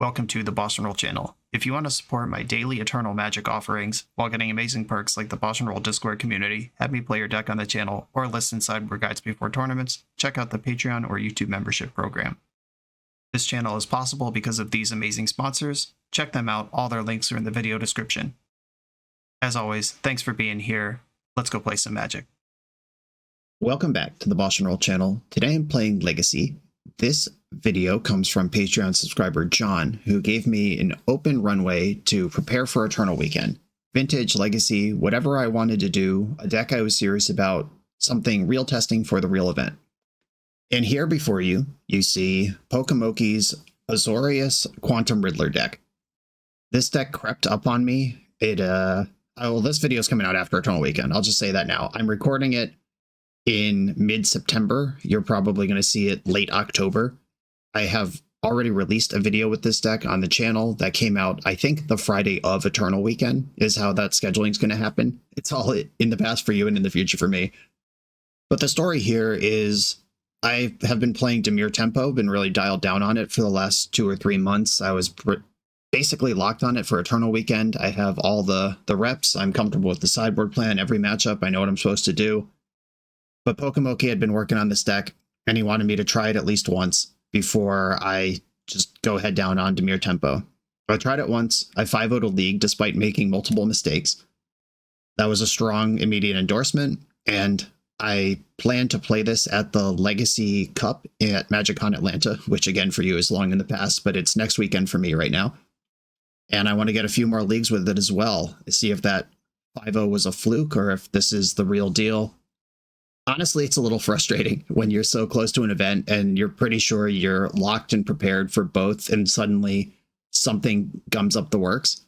welcome to the BoshNRoll channel. If you want to support my daily Eternal Magic offerings while getting amazing perks like the BoshNRoll Discord community, have me play your deck on the channel, or listen sideboard guides before tournaments, check out the Patreon or YouTube membership program. This channel is possible because of these amazing sponsors. Check them out, all their links are in the video description. As always, thanks for being here. Let's go play some Magic. Welcome back to the BoshNRoll channel. Today I'm playing Legacy. This video comes from Patreon subscriber John, who gave me an open runway to prepare for Eternal Weekend. Vintage, Legacy, whatever I wanted to do, a deck I was serious about, something real testing for the real event. And here before you, you see Pokemoki's Azorius Quantum Riddler deck. This deck crept up on me. This video is coming out after Eternal Weekend. I'll just say that now. I'm recording it in mid-September. You're probably going to see it late October. I have already released a video with this deck on the channel that came out, I think, the Friday of Eternal Weekend is how that scheduling is going to happen. It's all in the past for you and in the future for me. But the story here is I have been playing Dimir Tempo, been really dialed down on it for the last 2 or 3 months. I was basically locked on it for Eternal Weekend. I have all the reps. I'm comfortable with the sideboard plan, every matchup. I know what I'm supposed to do. But Pokemoki had been working on this deck, and he wanted me to try it at least once before I just go head down on Dimir Tempo. I tried it once. I 5-0'd a league despite making multiple mistakes. That was a strong, immediate endorsement, and I plan to play this at the Legacy Cup at MagicCon Atlanta, which again for you is long in the past, but it's next weekend for me right now. And I want to get a few more leagues with it as well, see if that 5-0 was a fluke or if this is the real deal. Honestly, it's a little frustrating when you're so close to an event and you're pretty sure you're locked and prepared for both, and suddenly something gums up the works.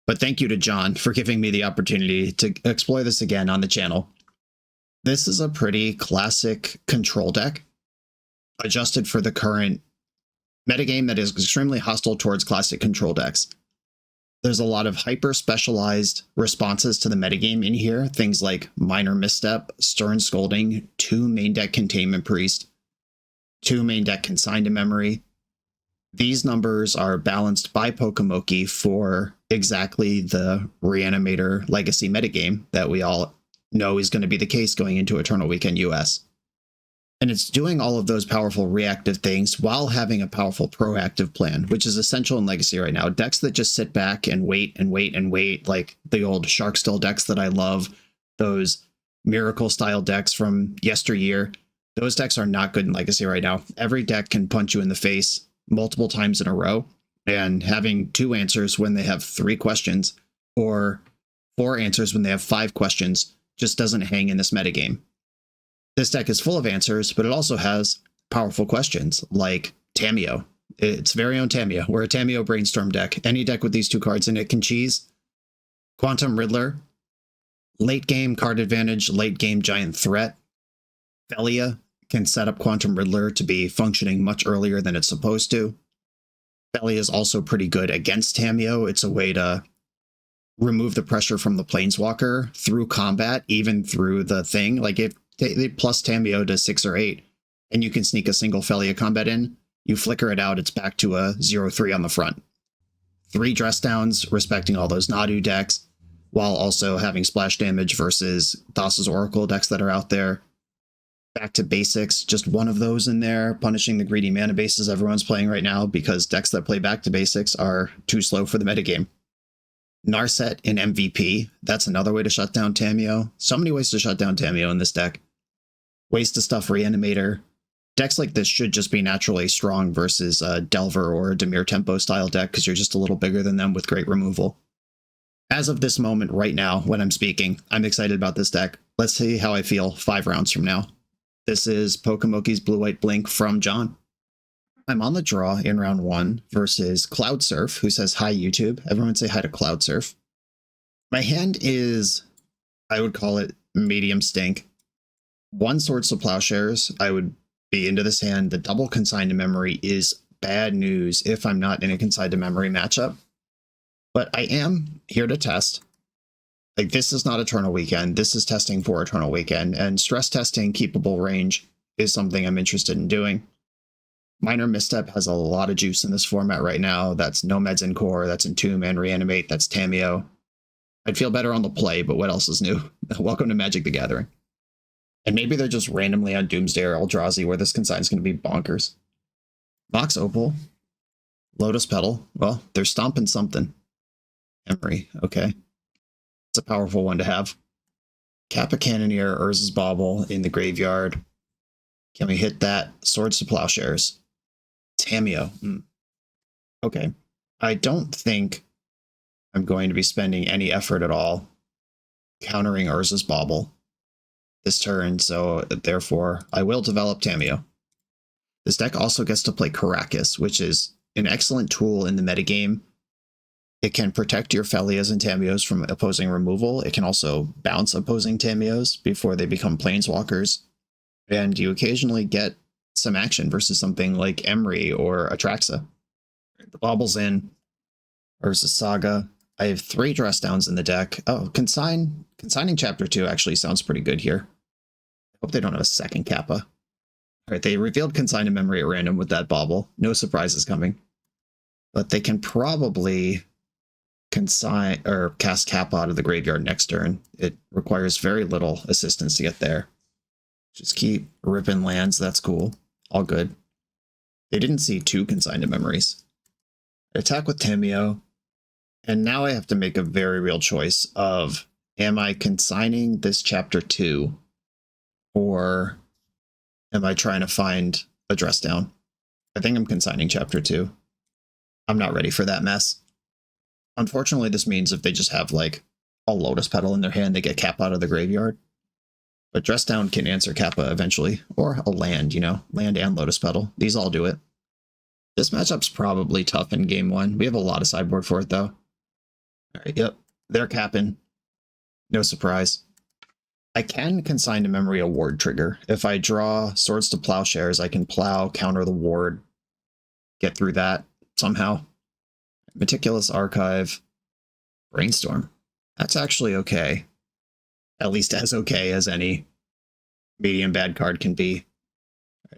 But thank you to John for giving me the opportunity to explore this again on the channel. This is a pretty classic control deck, adjusted for the current metagame that is extremely hostile towards classic control decks. There's a lot of hyper-specialized responses to the metagame in here, things like Minor Misstep, Stern Scolding, 2 main deck Containment Priest, 2 main deck Consign to Memory. These numbers are balanced by Pokemoki for exactly the Reanimator Legacy metagame that we all know is going to be the case going into Eternal Weekend US. And it's doing all of those powerful reactive things while having a powerful proactive plan, which is essential in Legacy right now. Decks that just sit back and wait and wait and wait, like the old Sharkstill decks that I love, those Miracle-style decks from yesteryear, those decks are not good in Legacy right now. Every deck can punch you in the face multiple times in a row, and having 2 answers when they have 3 questions, or 4 answers when they have 5 questions, just doesn't hang in this metagame. This deck is full of answers, but it also has powerful questions, like Tamiyo. Its very own Tamiyo. We're a Tamiyo Brainstorm deck. Any deck with these 2 cards in it can cheese. Quantum Riddler. Late game card advantage, late game giant threat. Felia can set up Quantum Riddler to be functioning much earlier than it's supposed to. Felia is also pretty good against Tamiyo. It's a way to remove the pressure from the Planeswalker through combat, even through the thing. Like if they plus Tamiyo to 6 or 8, and you can sneak a single Felia combat in, you flicker it out, it's back to a 0-3 on the front. 3 dress downs, respecting all those Nadu decks, while also having splash damage versus Thassa's Oracle decks that are out there. Back to basics, just 1 of those in there, punishing the greedy mana bases everyone's playing right now, because decks that play back to basics are too slow for the metagame. Narset in MVP, that's another way to shut down Tamiyo. So many ways to shut down Tamiyo in this deck. Ways to stuff Reanimator. Decks like this should just be naturally strong versus a Delver or a Dimir Tempo style deck, because you're just a little bigger than them with great removal. As of this moment right now, when I'm speaking, I'm excited about this deck. Let's see how I feel 5 rounds from now. This is Pokemoki's Blue-White Blink from John. I'm on the draw in round 1 versus Cloudsurf, who says, "Hi, YouTube." Everyone say hi to Cloudsurf. My hand is, I would call it medium stink. 1 Swords to Plowshares, I would be into this hand. The double Consign to Memory is bad news if I'm not in a Consign to Memory matchup. But I am here to test. Like, this is not Eternal Weekend. This is testing for Eternal Weekend, and stress testing keepable range is something I'm interested in doing. Minor Misstep has a lot of juice in this format right now. That's Nomads in Core, that's Entomb and Reanimate, that's Tamiyo. I'd feel better on the play, but what else is new? Welcome to Magic the Gathering. And maybe they're just randomly on Doomsday or Eldrazi where this consign's going to be bonkers. Mox Opal. Lotus Petal. Well, they're stomping something. Emery, okay. It's a powerful one to have. Kappa Cannoneer, Urza's Bauble in the graveyard. Can we hit that? Swords to Plowshares. Tamiyo. Okay. I don't think I'm going to be spending any effort at all countering Urza's Bauble this turn, so therefore I will develop Tamiyo. This deck also gets to play Karakas, which is an excellent tool in the metagame. It can protect your Felias and Tamiyos from opposing removal. It can also bounce opposing Tamiyos before they become Planeswalkers. And you occasionally get some action versus something like Emery or Atraxa. The Bauble's in. Urza's Saga. I have 3 dress downs in the deck. Oh, consigning Chapter 2 actually sounds pretty good here. I hope they don't have a second Kappa. All right, they revealed Consign to Memory at random with that Bauble. No surprises coming. But they can probably consign or cast Kappa out of the graveyard next turn. It requires very little assistance to get there. Just keep ripping lands. That's cool. All good. They didn't see 2 Consign to Memories. Attack with Tamiyo. And now I have to make a very real choice of, am I consigning this Chapter 2 or am I trying to find a dress down? I think I'm consigning Chapter 2. I'm not ready for that mess. Unfortunately, this means if they just have like a Lotus Petal in their hand, they get Kappa out of the graveyard. But dress down can answer Kappa eventually, or a land, land and Lotus Petal. These all do it. This matchup's probably tough in game 1. We have a lot of sideboard for it though. All right, yep, they're capping. No surprise. I can consign to memory a ward trigger. If I draw Swords to Plowshares, I can plow, counter the ward, get through that somehow. Meticulous Archive, Brainstorm. That's actually okay. At least as okay as any medium bad card can be.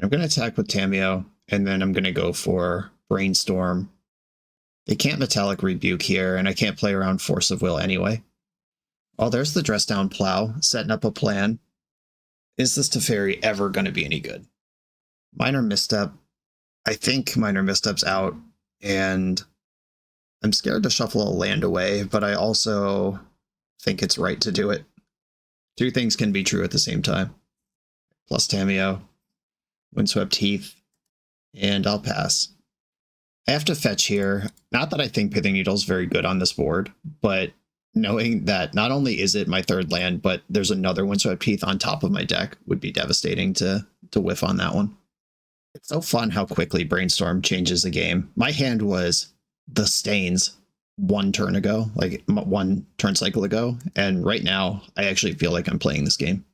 I'm going to attack with Tamiyo, and then I'm going to go for Brainstorm. They can't Metallic Rebuke here, and I can't play around Force of Will anyway. Oh, there's the Dress Down Plow, setting up a plan. Is this Teferi ever going to be any good? Minor Misstep. I think Minor Misstep's out, and I'm scared to shuffle a land away, but I also think it's right to do it. 2 things can be true at the same time. Plus Tamiyo, Windswept Heath, and I'll pass. I have to fetch here. Not that I think Pithing Needle is very good on this board, but knowing that not only is it my 3rd land, but there's another Windswept Heath on top of my deck would be devastating to whiff on that one. It's so fun how quickly Brainstorm changes the game. My hand was the Stains 1 turn ago, like 1 turn cycle ago, and right now I actually feel like I'm playing this game.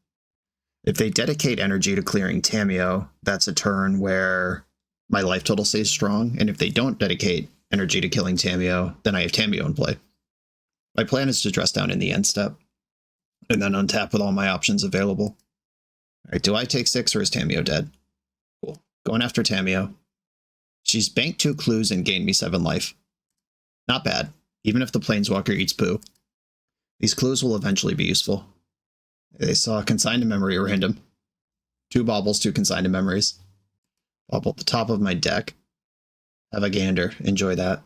If they dedicate energy to clearing Tamiyo, that's a turn where my life total stays strong, and if they don't dedicate energy to killing Tamiyo, then I have Tamiyo in play. My plan is to dress down in the end step, and then untap with all my options available. All right, do I take 6 or is Tamiyo dead? Cool. Going after Tamiyo. She's banked 2 clues and gained me 7 life. Not bad, even if the Planeswalker eats poo. These clues will eventually be useful. They saw Consign to Memory at random. 2 baubles, 2 Consign to Memories. Bauble at the top of my deck. Have a gander. Enjoy that.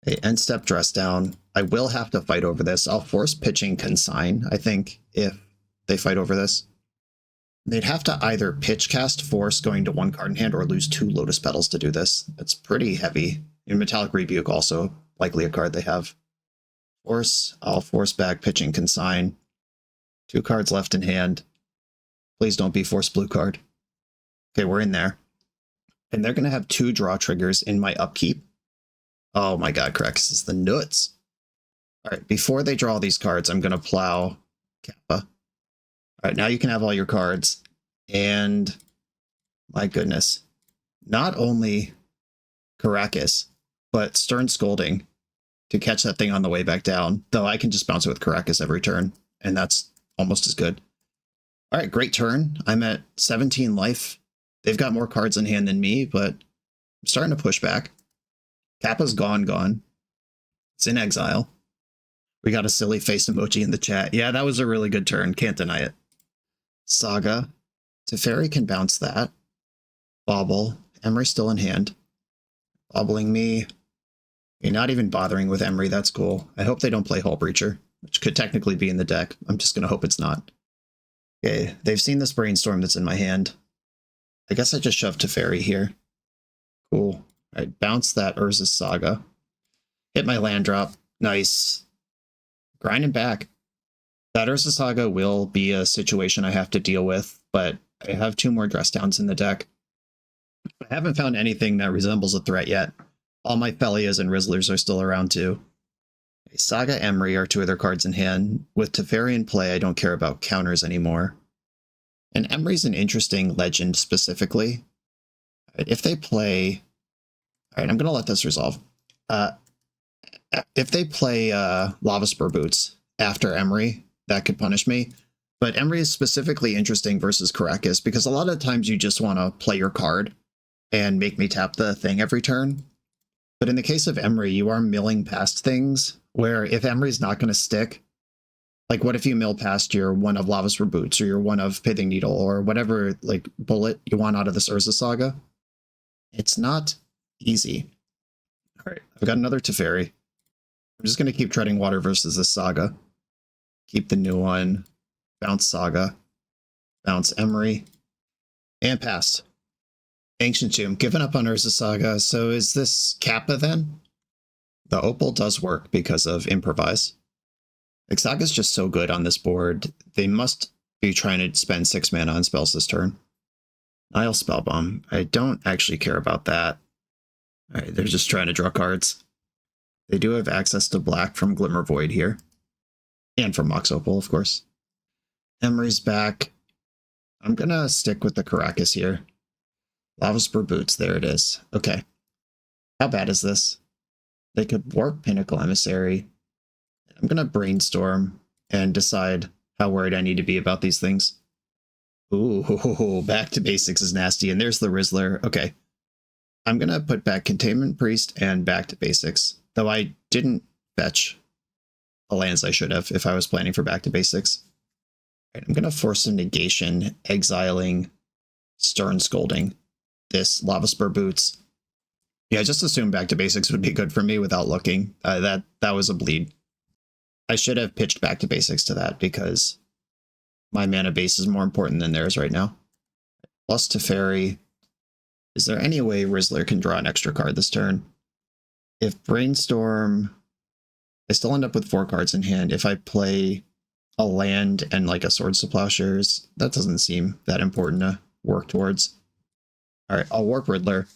A end step dress down. I will have to fight over this. I'll force pitching Consign, I think, if they fight over this. They'd have to either pitch cast Force going to 1 card in hand or lose 2 Lotus Petals to do this. That's pretty heavy. In Metallic Rebuke also, likely a card they have. Force, I'll force back pitching Consign. 2 cards left in hand. Please don't be Force Blue card. Okay, we're in there. And they're going to have 2 draw triggers in my upkeep. Oh my god, Krex is the nuts. Alright, before they draw these cards, I'm going to plow Kappa. Alright, now you can have all your cards. And, my goodness, not only Karakas, but Stern Scolding to catch that thing on the way back down. Though I can just bounce it with Karakas every turn, and that's almost as good. Alright, great turn. I'm at 17 life. They've got more cards in hand than me, but I'm starting to push back. Kappa's gone. It's in exile. We got a silly face emoji in the chat. Yeah, that was a really good turn. Can't deny it. Saga. Teferi can bounce that. Bobble. Emery still in hand. Bobbling me. Okay, not even bothering with Emery. That's cool. I hope they don't play Hull Breacher, which could technically be in the deck. I'm just going to hope it's not. Okay, they've seen this Brainstorm that's in my hand. I guess I just shoved Teferi here. Cool. All right, bounce that Urza's Saga. Hit my land drop. Nice. Grinding back. That Urza's Saga will be a situation I have to deal with, but I have 2 more dress downs in the deck. I haven't found anything that resembles a threat yet. All my Felias and Riddlers are still around too. Saga Emery are 2 of their cards in hand. With Teferi in play, I don't care about counters anymore. And Emery's an interesting legend specifically. If they play... Alright, I'm going to let this resolve. If they play Lava Spur Boots after Emery, that could punish me. But Emery is specifically interesting versus Caracas because a lot of times you just want to play your card and make me tap the thing every turn. But in the case of Emery, you are milling past things where if Emery's not going to stick, like what if you mill past your 1 of Lava Spur Boots or your 1 of Pithing Needle or whatever like bullet you want out of this Urza Saga? It's not easy. All right, I've got another Teferi. I'm just going to keep treading water versus this Saga. Keep the new one. Bounce Saga. Bounce Emery. And passed. Ancient Tomb. Given up on Urza Saga. So is this Kappa then? The Opal does work because of Improvise. Saga's just so good on this board. They must be trying to spend 6 mana on spells this turn. Nile Spellbomb. I don't actually care about that. Alright, they're just trying to draw cards. They do have access to black from Glimmer Void here. And from Mox Opal, of course. Emery's back. I'm gonna stick with the Caracas here. Lava Spur Boots, there it is. Okay. How bad is this? They could warp Pinnacle Emissary. I'm gonna brainstorm and decide how worried I need to be about these things. Ooh, back to basics is nasty, and there's the Riddler. Okay. I'm gonna put back Containment Priest and back to basics, though I didn't fetch the lands I should have if I was planning for back to basics. Right, I'm gonna force a negation, exiling Stern Scolding this Lava Spur Boots. Yeah, I just assumed back to basics would be good for me without looking. That was a bleed. I should have pitched back to basics to that because my mana base is more important than theirs right now. Plus Teferi. Is there any way Riddler can draw an extra card this turn? If Brainstorm... I still end up with 4 cards in hand. If I play a land and like a Swords to Plowshares, that doesn't seem that important to work towards. Alright, I'll warp Riddler.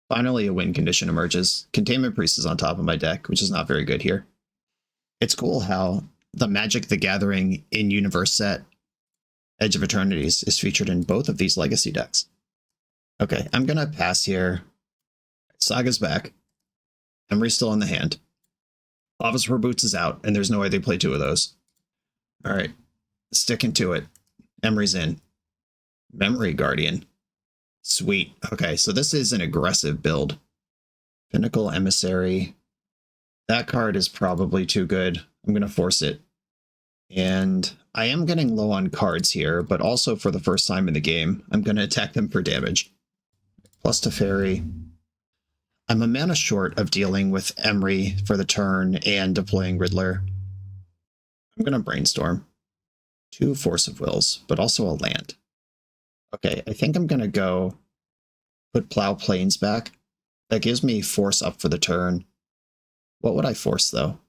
Finally a win condition emerges. Containment Priest is on top of my deck, which is not very good here. It's cool how the Magic the Gathering in-universe set, Edge of Eternities, is featured in both of these Legacy decks. Okay, I'm gonna pass here. Saga's back. Emery's still in the hand. Lava Spur Boots is out, and there's no way they play 2 of those. Alright, sticking to it. Emery's in. Memory Guardian. Sweet. Okay, so this is an aggressive build. Pinnacle Emissary. That card is probably too good. I'm going to force it. And I am getting low on cards here, but also for the first time in the game, I'm going to attack them for damage. Plus Teferi. I'm a mana short of dealing with Emery for the turn and deploying Riddler. I'm going to brainstorm. 2 Force of Wills, but also a land. Okay, I think I'm going to go put Plow Plains back. That gives me force up for the turn. What would I force, though?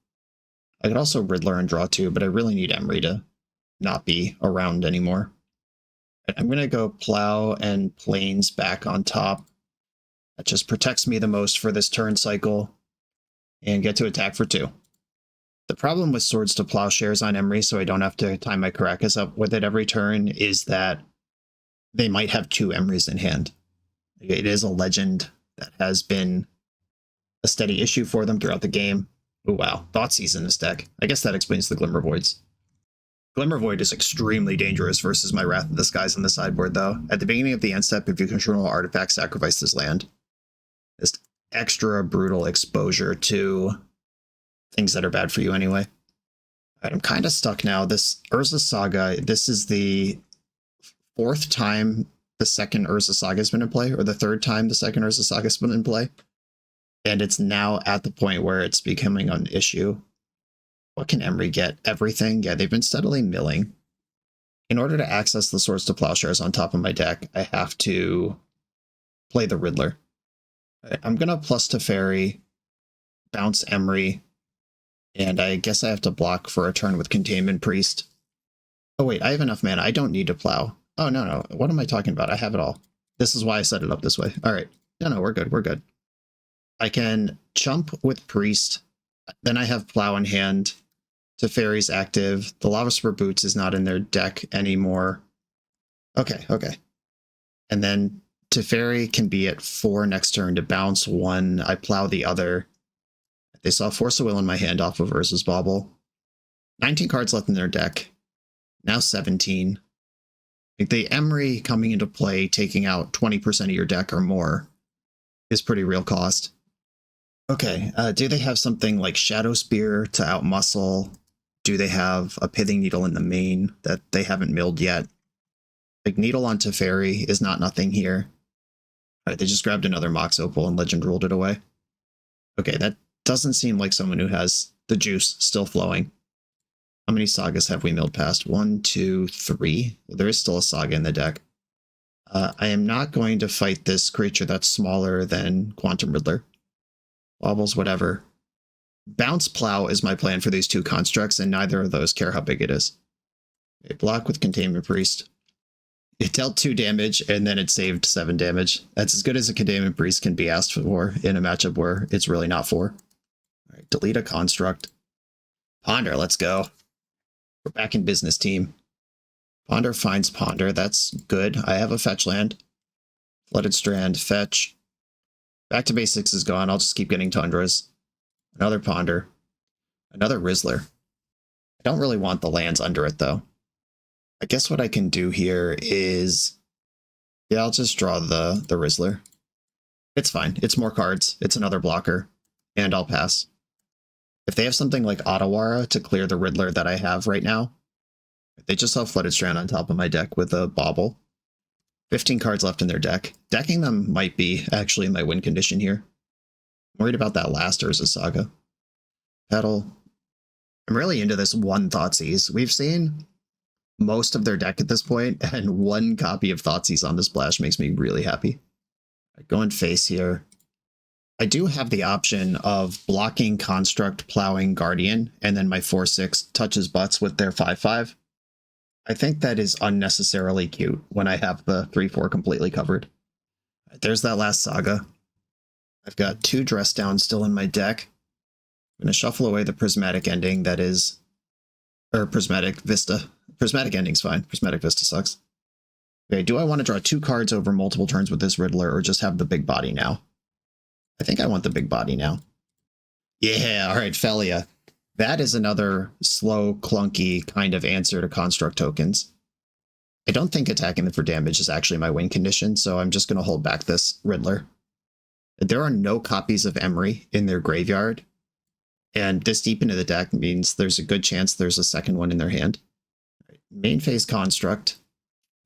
I could also Riddler and draw 2, but I really need Emery to not be around anymore. I'm going to go Plow and Plains back on top. That just protects me the most for this turn cycle. And get to attack for 2. The problem with Swords to Plowshares on Emery, so I don't have to time my Caracas up with it every turn, is that they might have 2 Emerys in hand. It is a legend that has been a steady issue for them throughout the game. Oh wow, Thoughtseize in this deck. I guess that explains the Glimmer Voids. Glimmer Void is extremely dangerous versus my Wrath of the Skies on the sideboard, though. At the beginning of the end step, if you control an artifact, sacrifice this land. extra brutal exposure to things that are bad for you anyway. All right, I'm kind of stuck now. This Urza Saga, this is the 4th time the second Urza Saga has been in play, or the 3rd time the second Urza Saga has been in play. And it's now at the point where it's becoming an issue. What can Emery get? Everything? Yeah, they've been steadily milling. In order to access the Swords to Plowshares on top of my deck, I have to play the Riddler. I'm going to plus Teferi, bounce Emery, and I guess I have to block for a turn with Containment Priest. Oh wait, I have enough mana. I don't need to plow. Oh, no. What am I talking about? I have it all. This is why I set it up this way. All right. No, we're good. We're good. I can chump with Priest. Then I have Plow in hand. Teferi's active. The Lava Spur Boots is not in their deck anymore. Okay. And then Teferi can be at 4 next turn to bounce 1. I plow the other. They saw Force of Will in my hand off of Urza's Bauble. 19 cards left in their deck. Now 17. The Emery coming into play, taking out 20% of your deck or more, is pretty real cost. Okay, do they have something like Shadow Spear to outmuscle? Do they have a Pithing Needle in the main that they haven't milled yet? Like, Needle on Teferi is not nothing here. Alright, they just grabbed another Mox Opal and Legend ruled it away. Okay, that doesn't seem like someone who has the juice still flowing. How many sagas have we milled past? 1, 2, 3. There is still a saga in the deck. I am not going to fight this creature that's smaller than Quantum Riddler. Wobbles, whatever. Bounce Plow is my plan for these 2 constructs, and neither of those care how big it is. A block with Containment Priest. It dealt 2 damage, and then it saved 7 damage. That's as good as a Containment Priest can be asked for in a matchup where it's really not for. Alright, delete a construct. Ponder, let's go. We're back in business, team. Ponder finds Ponder. That's good. I have a fetch land. Flooded Strand, fetch. Back to basics is gone. I'll just keep getting Tundras. Another Ponder. Another Riddler. I don't really want the lands under it, though. I guess what I can do here is... yeah, I'll just draw the Riddler. It's fine. It's more cards. It's another blocker. And I'll pass. If they have something like Otawara to clear the Riddler that I have right now, they just have Flooded Strand on top of my deck with a Bauble. 15 cards left in their deck. Decking them might be actually in my win condition here. I'm worried about that last Urza Saga. Petal. I'm really into this 1 Thoughtseize. We've seen most of their deck at this point, and 1 copy of Thoughtseize on this splash makes me really happy. Going face here. I do have the option of blocking Construct, plowing Guardian, and then my 4/6 touches butts with their 5/5. I think that is unnecessarily cute when I have the 3/4 completely covered. There's that last saga. I've got 2 Dress Downs still in my deck. I'm going to shuffle away the Prismatic Ending that is... or Prismatic Vista. Prismatic Ending's fine. Prismatic Vista sucks. Okay, do I want to draw 2 cards over multiple turns with this Riddler, or just have the big body now? I think I want the big body now. Yeah, alright, Felia. That is another slow, clunky kind of answer to construct tokens. I don't think attacking them for damage is actually my win condition, so I'm just going to hold back this Riddler. There are no copies of Emery in their graveyard, and this deep into the deck means there's a good chance there's a second one in their hand. Main phase construct.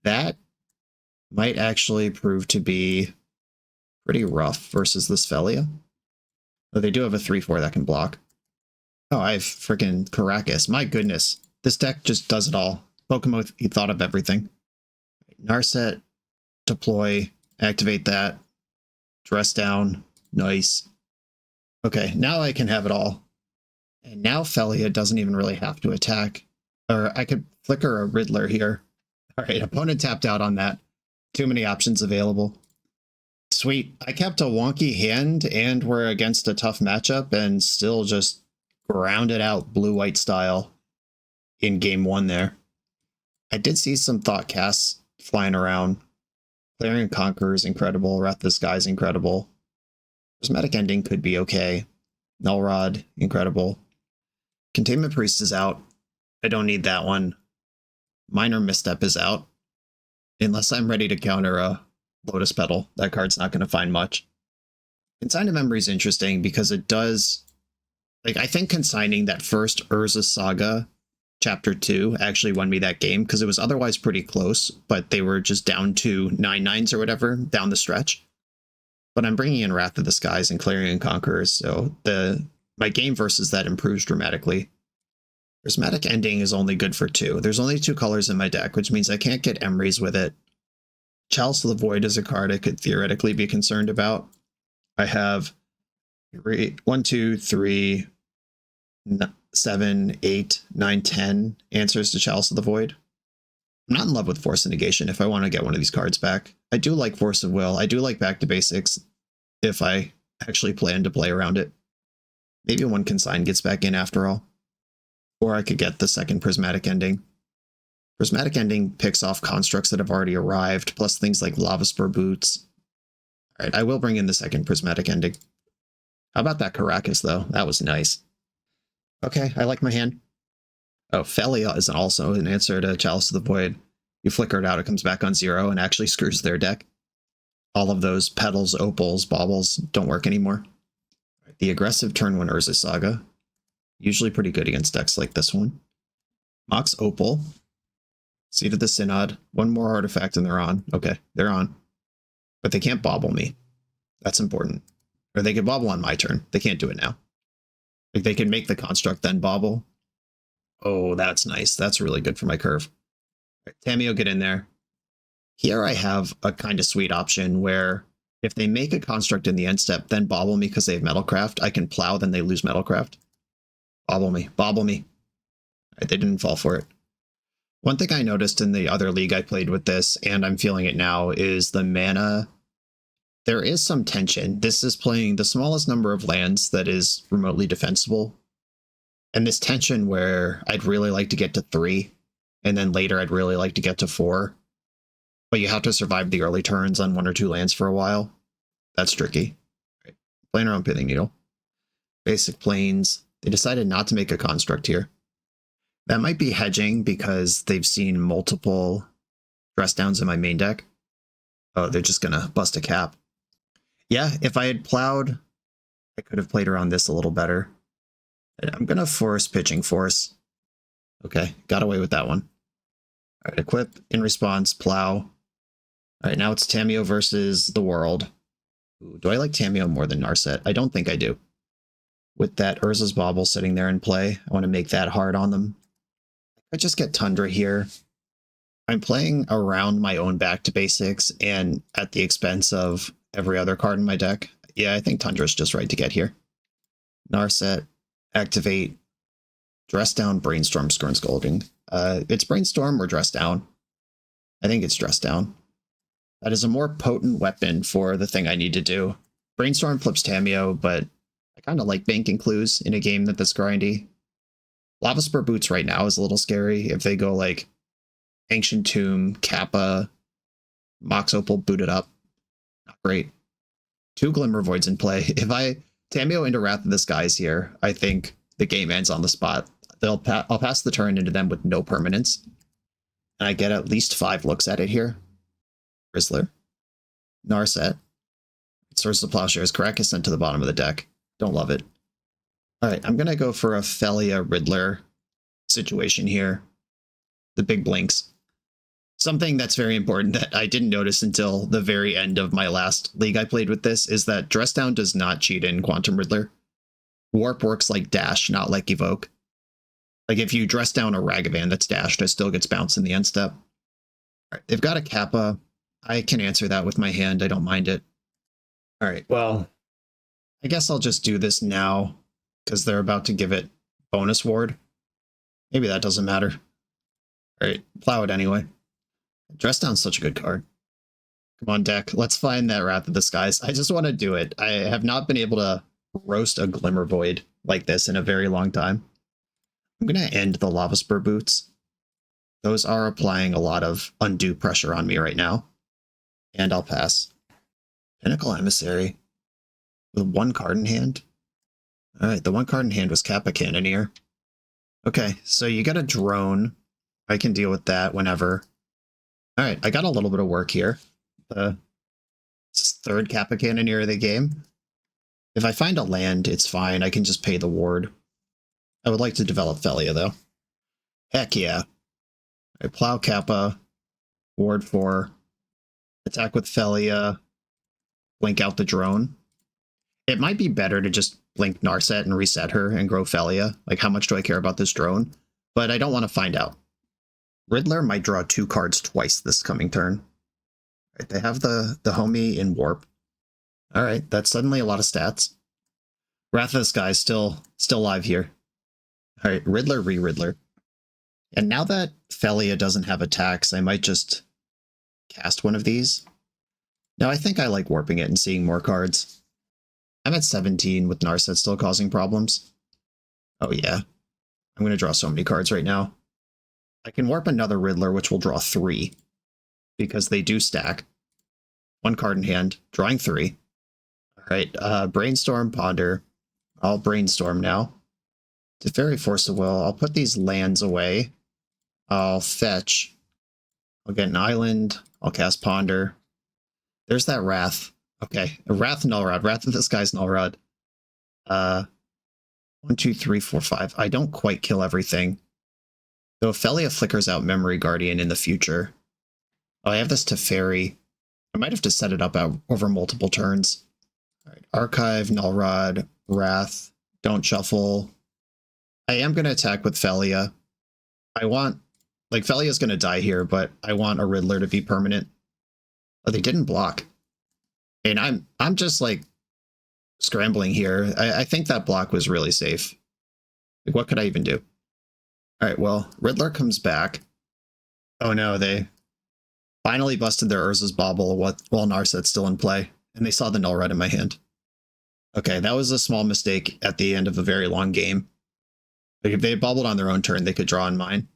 That might actually prove to be pretty rough versus this Felia. Though they do have a 3/4 that can block. Oh, I have freaking Caracas. My goodness. This deck just does it all. Pokemon, he thought of everything. Narset, deploy, activate that, dress down, nice. Okay, now I can have it all. And now Felia doesn't even really have to attack. Or I could flicker a Riddler here. Alright, opponent tapped out on that. Too many options available. Sweet. I kept a wonky hand and we're against a tough matchup and still just grounded out blue-white style in game 1 there. I did see some thought casts flying around. Clarion Conqueror is incredible. Wrath of the Sky is incredible. Prismatic Ending could be okay. Nullrod, incredible. Containment Priest is out. I don't need that one. Minor Misstep is out. Unless I'm ready to counter a Lotus Petal. That card's not going to find much. Consigned Memory is interesting because it does, like, I think consigning that first Urza Saga Chapter 2 actually won me that game because it was otherwise pretty close, but they were just down to 9/9s or whatever down the stretch. But I'm bringing in Wrath of the Skies and Clarion Conquerors, so my game versus that improves dramatically. Prismatic Ending is only good for 2. There's only 2 colors in my deck, which means I can't get Emrys with it. Chalice of the Void is a card I could theoretically be concerned about. I have 1, 2, 3, 7, 8, 9, 10 answers to Chalice of the Void. I'm not in love with Force of Negation if I want to get one of these cards back. I do like Force of Will. I do like Back to Basics if I actually plan to play around it. Maybe one Consign gets back in after all. Or I could get the second Prismatic Ending. Prismatic Ending picks off constructs that have already arrived, plus things like Lava Spur Boots. Alright, I will bring in the second Prismatic Ending. How about that Caracas, though? That was nice. Okay, I like my hand. Oh, Felia is also an answer to Chalice of the Void. You flicker it out, it comes back on 0 and actually screws their deck. All of those Petals, Opals, Baubles don't work anymore. The aggressive turn 1 Urza Saga. Usually pretty good against decks like this one. Mox Opal. Seed of the Synod. One more artifact and they're on. Okay, they're on. But they can't bobble me. That's important. Or they can bobble on my turn. They can't do it now. Like they can make the construct then bobble. Oh, that's nice. That's really good for my curve. Right, Tamiyo, get in there. Here I have a kind of sweet option where if they make a construct in the end step, then bobble me because they have Metalcraft, I can plow, then they lose Metalcraft. Bobble me. Bobble me. Right, they didn't fall for it. One thing I noticed in the other league I played with this, and I'm feeling it now, is the mana. There is some tension. This is playing the smallest number of lands that is remotely defensible. And this tension where I'd really like to get to 3, and then later I'd really like to get to 4. But you have to survive the early turns on 1 or 2 lands for a while. That's tricky. Right. Playing around Pithing Needle. Basic Plains. They decided not to make a construct here. That might be hedging because they've seen multiple dress downs in my main deck. Oh, they're just going to bust a cap. Yeah, if I had plowed, I could have played around this a little better. I'm going to force Pitching Force. Okay, got away with that one. All right, equip, in response, plow. All right, now it's Tamiyo versus the world. Ooh, do I like Tamiyo more than Narset? I don't think I do. With that Urza's Bauble sitting there in play, I want to make that hard on them. I just get Tundra here. I'm playing around my own Back to Basics and at the expense of every other card in my deck. Yeah, I think Tundra's just right to get here. Narset, activate, dress down, Brainstorm, Skirn Scolding. It's Brainstorm or dress down. I think it's dress down. That is a more potent weapon for the thing I need to do. Brainstorm flips Tamiyo, but I kind of like banking clues in a game that's grindy. Lava Spur Boots right now is a little scary. If they go like Ancient Tomb, Kappa, Mox Opal, boot it up. Not great. 2 Glimmer Voids in play. If I Tamiyo into Wrath of the Skies here, I think the game ends on the spot. I'll pass the turn into them with no permanence. And I get at least 5 looks at it here. Riddler. Narset. Source of Plowshares. Caracas sent to the bottom of the deck. Don't love it. Alright, I'm going to go for a Felia Riddler situation here. The big blinks. Something that's very important that I didn't notice until the very end of my last league I played with this is that Dress Down does not cheat in Quantum Riddler. Warp works like Dash, not like Evoke. Like if you dress down a Ragavan that's dashed, it still gets bounced in the end step. Alright, they've got a Kappa. I can answer that with my hand. I don't mind it. Alright, well, I guess I'll just do this now because they're about to give it bonus ward. Maybe that doesn't matter. Alright, plow it anyway. Dress Down's such a good card. Come on, deck. Let's find that Wrath of the Skies. I just want to do it. I have not been able to roast a Glimmer Void like this in a very long time. I'm going to end the Lava Spur Boots. Those are applying a lot of undue pressure on me right now. And I'll pass. Pinnacle Emissary. With 1 card in hand. Alright, the 1 card in hand was Kappa Cannoneer. Okay, so you got a drone. I can deal with that whenever. Alright, I got a little bit of work here. The 3rd Kappa Cannoneer of the game. If I find a land, it's fine. I can just pay the ward. I would like to develop Felia, though. Heck yeah. I plow Kappa, ward 4, attack with Felia, blink out the drone. It might be better to just blink Narset and reset her and grow Felia. Like, how much do I care about this drone? But I don't want to find out. Riddler might draw 2 cards twice this coming turn. Right, they have the homie in Warp. Alright, that's suddenly a lot of stats. Wrath of the Sky is still live here. Alright, Riddler, re-Riddler. And now that Felia doesn't have attacks, I might just cast one of these. Now I think I like warping it and seeing more cards. I'm at 17 with Narset still causing problems. Oh yeah. I'm going to draw so many cards right now. I can warp another Riddler, which will draw 3. Because they do stack. 1 card in hand, drawing 3. Alright, Brainstorm, Ponder. I'll Brainstorm now. Teferi, Force of Will. I'll put these lands away. I'll fetch. I'll get an island. I'll cast Ponder. There's that Wrath. Okay, Wrath, Null Rod. Wrath of the Sky's Null Rod. 1, 2, 3, 4, 5. I don't quite kill everything. Though if Felia flickers out Memory Guardian in the future. Oh, I have this Teferi. I might have to set it up over multiple turns. Alright, Archive, Null Rod, Wrath, don't shuffle. I am going to attack with Felia. I want, like, Felia's going to die here, but I want a Riddler to be permanent. Oh, they didn't block. And I'm just, like, scrambling here. I think that block was really safe. Like, what could I even do? Alright, well, Riddler comes back. Oh no, they finally busted their Urza's Bauble while Narset's still in play, and they saw the Null Red in my hand. Okay, that was a small mistake at the end of a very long game. Like, if they had bobbled on their own turn, they could draw on mine.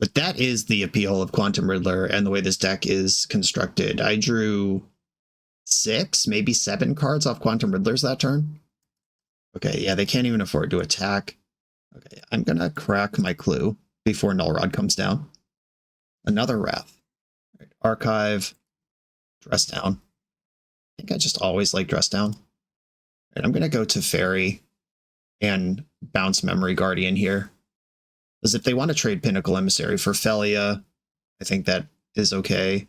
But that is the appeal of Quantum Riddler and the way this deck is constructed. I drew 6, maybe 7 cards off Quantum Riddlers that turn. Okay, yeah, they can't even afford to attack. Okay, I'm gonna crack my clue before Null Rod comes down. Another Wrath. Right, Archive. Dress Down. I think I just always like Dress Down. Right, I'm gonna go to Fairy and bounce Memory Guardian here. Because if they want to trade Pinnacle Emissary for Felia, I think that is okay.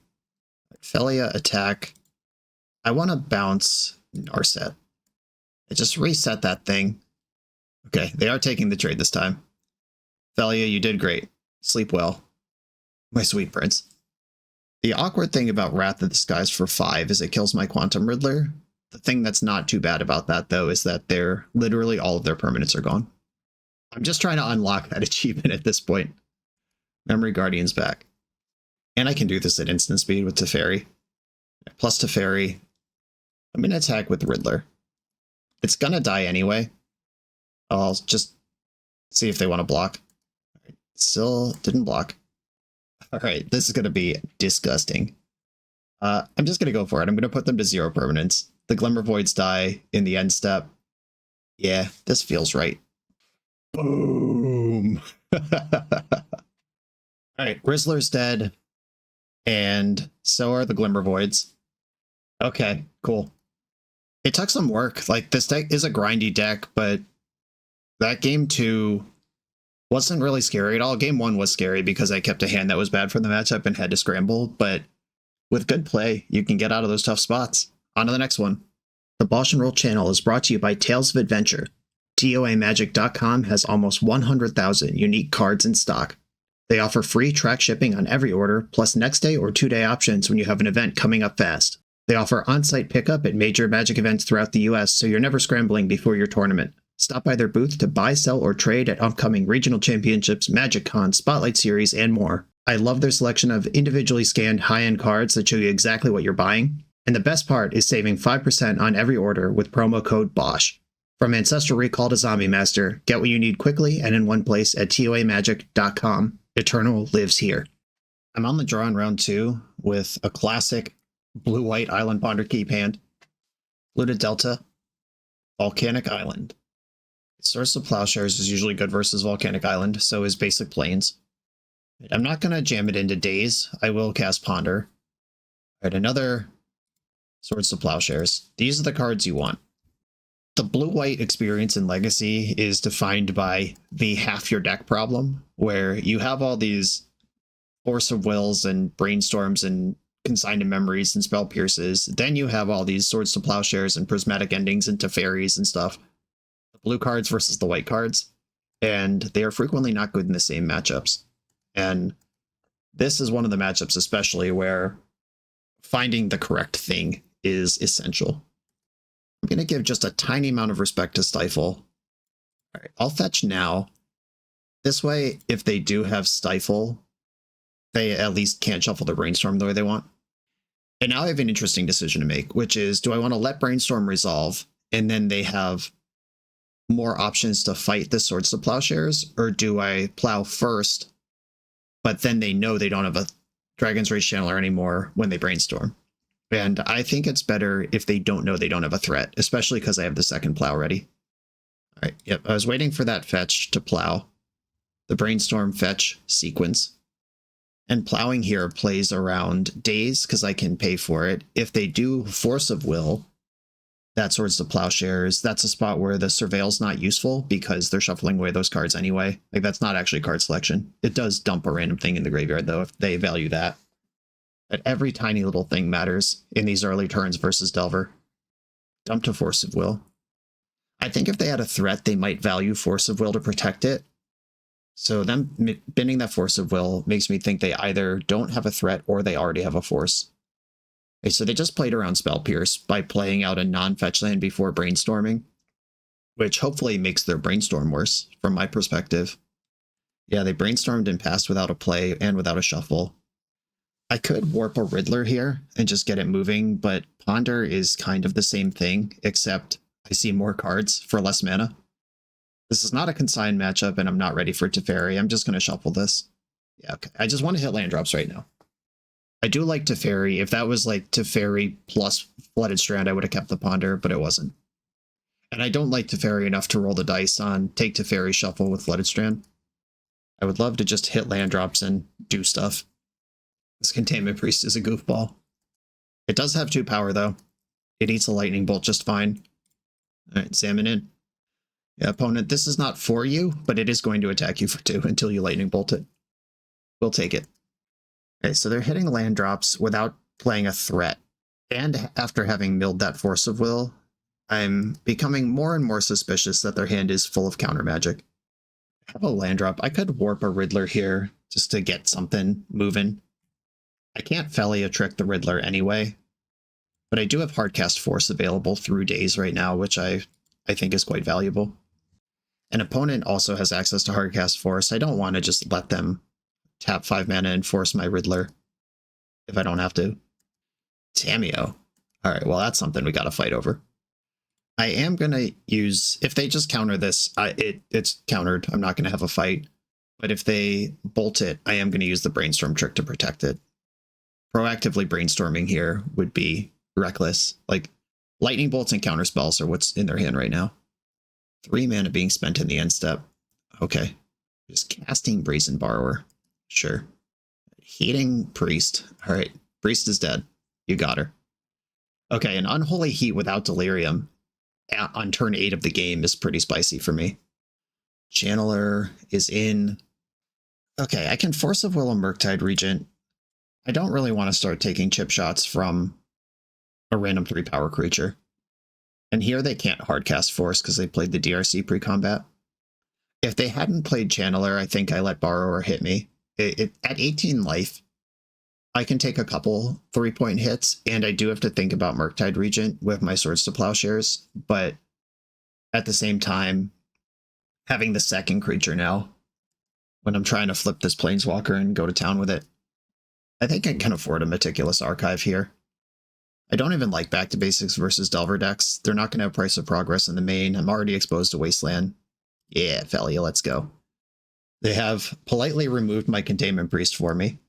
Felia attack. I want to bounce Narset. I just reset that thing. Okay, they are taking the trade this time. Felia, you did great. Sleep well. My sweet prince. The awkward thing about Wrath of the Skies for 5 is it kills my Quantum Riddler. The thing that's not too bad about that, though, is that they're literally all of their permanents are gone. I'm just trying to unlock that achievement at this point. Memory Guardian's back. And I can do this at instant speed with Teferi. Plus Teferi. I'm going to attack with Riddler. It's going to die anyway. I'll just see if they want to block. Right, still didn't block. Alright, this is going to be disgusting. I'm just going to go for it. I'm going to put them to 0 permanents. The Glimmer Voids die in the end step. Yeah, this feels right. Boom! Alright, Rizzler's dead. And so are the Glimmer Voids. Okay, cool. It took some work. Like, this deck is a grindy deck, but that game 2 wasn't really scary at all. Game 1 was scary because I kept a hand that was bad for the matchup and had to scramble, but with good play, you can get out of those tough spots. On to the next one. The BoshNRoll channel is brought to you by Tales of Adventure. TOAMagic.com has almost 100,000 unique cards in stock. They offer free track shipping on every order, plus next day or 2-day options when you have an event coming up fast. They offer on-site pickup at major Magic events throughout the US, so you're never scrambling before your tournament. Stop by their booth to buy, sell, or trade at upcoming regional championships, Magic Con, Spotlight Series, and more. I love their selection of individually scanned high-end cards that show you exactly what you're buying. And the best part is saving 5% on every order with promo code BOSH. From Ancestral Recall to Zombie Master, get what you need quickly and in one place at TOAMagic.com. Eternal lives here. I'm on the draw in round 2 with a classic blue-white Island Ponder Keep hand. Looted Delta, Volcanic Island. Source of Plowshares is usually good versus Volcanic Island, so is Basic Plains. I'm not going to jam it into Daze. I will cast Ponder. Alright, another Swords to Plowshares. These are the cards you want. the blue-white experience in Legacy is defined by the half your deck problem, where you have all these Force of Wills and Brainstorms and Consigned to Memories and Spell Pierces. Then you have all these Swords to Plowshares and Prismatic Endings and Teferis and stuff. The blue cards versus the white cards. And they are frequently not good in the same matchups. And this is one of the matchups especially where finding the correct thing is essential. I'm going to give just a tiny amount of respect to Stifle. All right, I'll fetch now. This way, if they do have Stifle, they at least can't shuffle their Brainstorm the way they want. And now I have an interesting decision to make, which is, do I want to let Brainstorm resolve, and then they have more options to fight the Swords to Plowshares, or do I plow first, but then they know they don't have a Dragon's Rage Channeler anymore when they Brainstorm? And I think it's better if they don't know they don't have a threat, especially because I have the second plow ready. All right, yep, I was waiting for that fetch to plow. The Brainstorm fetch sequence. And plowing here plays around days because I can pay for it. If they do Force of Will, that Swords to Plowshares, that's a spot where the Surveil's not useful because they're shuffling away those cards anyway. Like, that's not actually card selection. It does dump a random thing in the graveyard, though, if they value that. But every tiny little thing matters in these early turns versus Delver. Dump to Force of Will. I think if they had a threat, they might value Force of Will to protect it. So them binning that Force of Will makes me think they either don't have a threat or they already have a force. Okay, so they just played around Spell Pierce by playing out a non-fetch land before brainstorming, which hopefully makes their brainstorm worse from my perspective. Yeah, they brainstormed and passed without a play and without a shuffle. I could warp a Riddler here and just get it moving, but Ponder is kind of the same thing, except I see more cards for less mana. This is not a consigned matchup, and I'm not ready for Teferi. I'm just going to shuffle this. Yeah, okay. I just want to hit land drops right now. I do like Teferi. If that was like Teferi plus Flooded Strand, I would have kept the Ponder, but it wasn't. And I don't like Teferi enough to roll the dice on take Teferi shuffle with Flooded Strand. I would love to just hit land drops and do stuff. This Containment Priest is a goofball. It does have 2 power, though. It eats a Lightning Bolt just fine. All right, Salmon in. Yeah, opponent, this is not for you, but it is going to attack you for 2 until you Lightning Bolt it. We'll take it. Okay, so they're hitting land drops without playing a threat. And after having milled that Force of Will, I'm becoming more and more suspicious that their hand is full of counter magic. I have a land drop. I could warp a Riddler here just to get something moving. I can't Felia trick the Riddler anyway, but I do have Hardcast Force available through days right now, which I think is quite valuable. An opponent also has access to Hardcast Force. I don't want to just let them tap 5 mana and force my Riddler if I don't have to. Tameo. All right, well, that's something we got to fight over. I am going to use, if they just counter this, it's countered. I'm not going to have a fight. But if they bolt it, I am going to use the Brainstorm trick to protect it. Proactively brainstorming here would be reckless. Like, Lightning Bolts and counter spells are what's in their hand right now. 3 mana being spent in the end step. Okay. Just casting Brazen Borrower. Sure. Heating Priest. All right. Priest is dead. You got her. Okay, an Unholy Heat without Delirium on turn 8 of the game is pretty spicy for me. Channeler is in. Okay, I can Force of Will a Murktide Regent. I don't really want to start taking chip shots from a random 3-power creature. And here they can't hardcast Force because they played the DRC pre-combat. If they hadn't played Channeler, I think I let Borrower hit me. At 18 life, I can take a couple 3-point hits, and I do have to think about Murktide Regent with my Swords to Plowshares, but at the same time, having the second creature now, when I'm trying to flip this Planeswalker and go to town with it, I think I can afford a Meticulous Archive here. I don't even like Back to Basics versus Delver decks. They're not going to have Price of Progress in the main. I'm already exposed to Wasteland. Yeah, Felia, let's go. They have politely removed my Containment Priest for me.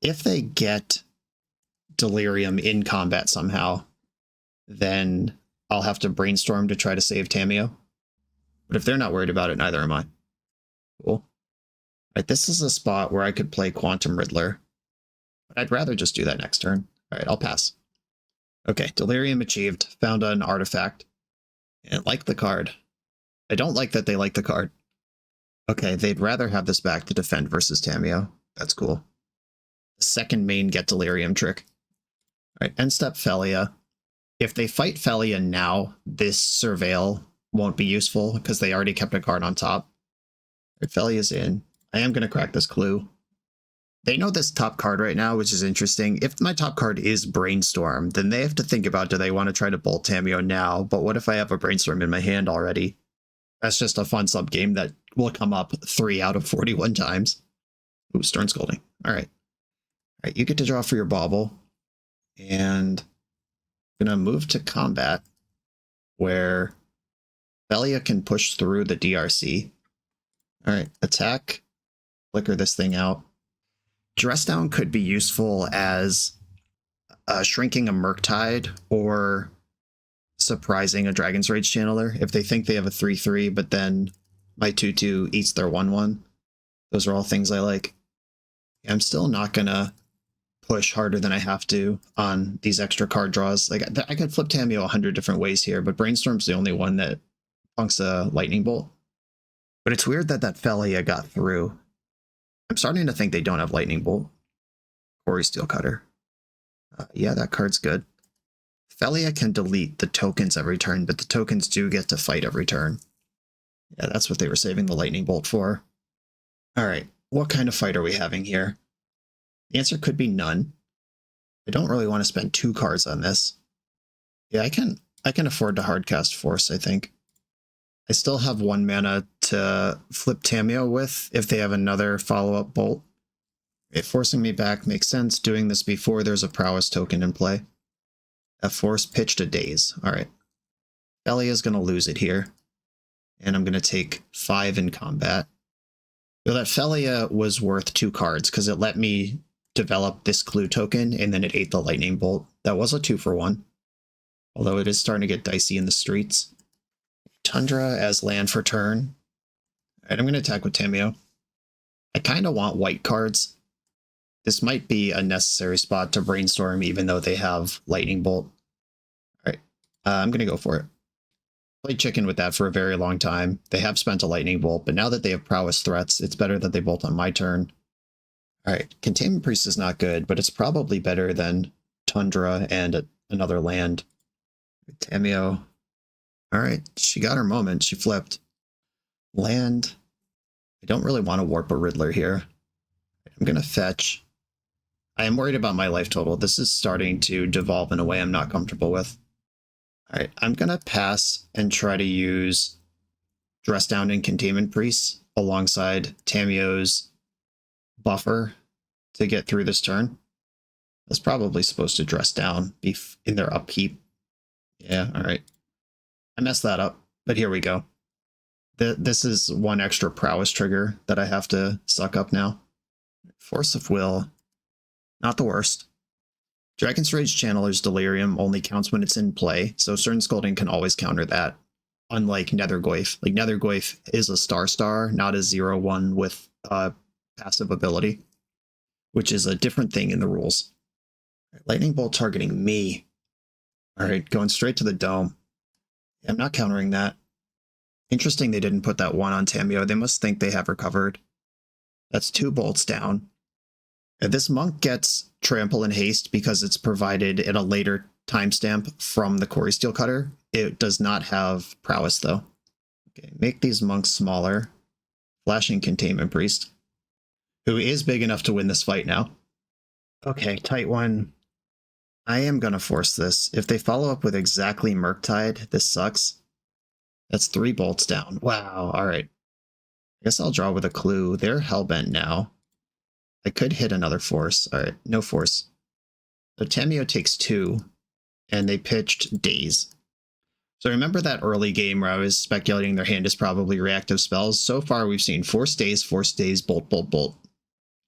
If they get Delirium in combat somehow, then I'll have to brainstorm to try to save Tameo. But if they're not worried about it, neither am I. Cool. Right, this is a spot where I could play Quantum Riddler, but I'd rather just do that next turn. All right, I'll pass. Okay, Delirium achieved. Found an artifact. And like the card. I don't like that they like the card. Okay, they'd rather have this back to defend versus Tameo. That's cool. The second main get delirium trick. All right, end step Felia. If they fight Felia now, this Surveil won't be useful because they already kept a card on top. All right, Felia's in. I am going to crack this clue. They know this top card right now, which is interesting. If my top card is Brainstorm, then they have to think about, do they want to try to bolt Tameo now? But what if I have a Brainstorm in my hand already? That's just a fun sub game that will come up 3 out of 41 times. Ooh, Stern Scolding. All right. All right, you get to draw for your bauble. And I'm going to move to combat where Felia can push through the DRC. All right, attack. Flicker this thing out. Dress Down could be useful as shrinking a Murktide or surprising a Dragon's Rage Channeler if they think they have a 3/3, but then my 2/2 eats their 1/1. Those are all things I like. I'm still not going to push harder than I have to on these extra card draws. Like I could flip Tameo 100 different ways here, but Brainstorm's the only one that funks a Lightning Bolt. But it's weird that Felia got through. I'm starting to think they don't have Lightning Bolt. Quarry Steel Cutter. Yeah, that card's good. Felia can delete the tokens every turn, but the tokens do get to fight every turn. Yeah, that's what they were saving the Lightning Bolt for. All right, what kind of fight are we having here? The answer could be none. I don't really want to spend 2 cards on this. Yeah, I can afford to hardcast Force, I think. I still have 1 mana to flip Tameo with if they have another follow-up bolt. If forcing me back makes sense, doing this before there's a prowess token in play. A Force pitched a Daze. Alright. Felia's going to lose it here. And I'm going to take 5 in combat. So that Felia was worth 2 cards because it let me develop this clue token and then it ate the Lightning Bolt. That was a 2-for-1. Although it is starting to get dicey in the streets. Tundra as land for turn. Alright, I'm going to attack with Tameo. I kind of want white cards. This might be a necessary spot to Brainstorm even though they have Lightning Bolt. Alright, I'm going to go for it. Played chicken with that for a very long time. They have spent a Lightning Bolt, but now that they have prowess threats, it's better that they bolt on my turn. Alright, Containment Priest is not good, but it's probably better than Tundra and another land. Tameo. Alright, she got her moment. She flipped. Land. I don't really want to warp a Riddler here. I'm going to fetch. I am worried about my life total. This is starting to devolve in a way I'm not comfortable with. Alright, I'm going to pass and try to use Dress Down and Containment Priest alongside Tameo's buffer to get through this turn. I was probably supposed to Dress Down, be in their upkeep. Yeah, alright. I messed that up, but here we go. This is 1 extra prowess trigger that I have to suck up now. Force of Will, not the worst. Dragon's Rage Channeler's Delirium only counts when it's in play, so Stern Scolding can always counter that, unlike Nethergoyf. Like, Nethergoyf is a star, not a 0/1 with passive ability, which is a different thing in the rules. Lightning Bolt targeting me. Alright, going straight to the dome. I'm not countering that. Interesting they didn't put that 1 on Tameo. They must think they have her covered. That's 2 bolts down. And this monk gets trample and haste because it's provided at a later timestamp from the Quarry Steel Cutter. It does not have prowess though. Okay, make these monks smaller. Flashing Containment Priest, who is big enough to win this fight now. Okay, tight one. I am going to force this. If they follow up with exactly Murktide, this sucks. That's 3 bolts down. Wow, alright. I guess I'll draw with a clue. They're hellbent now. I could hit another force. Alright, no force. So Tameo takes 2, and they pitched Daze. So remember that early game where I was speculating their hand is probably reactive spells? So far we've seen Force Daze, bolt, bolt, bolt.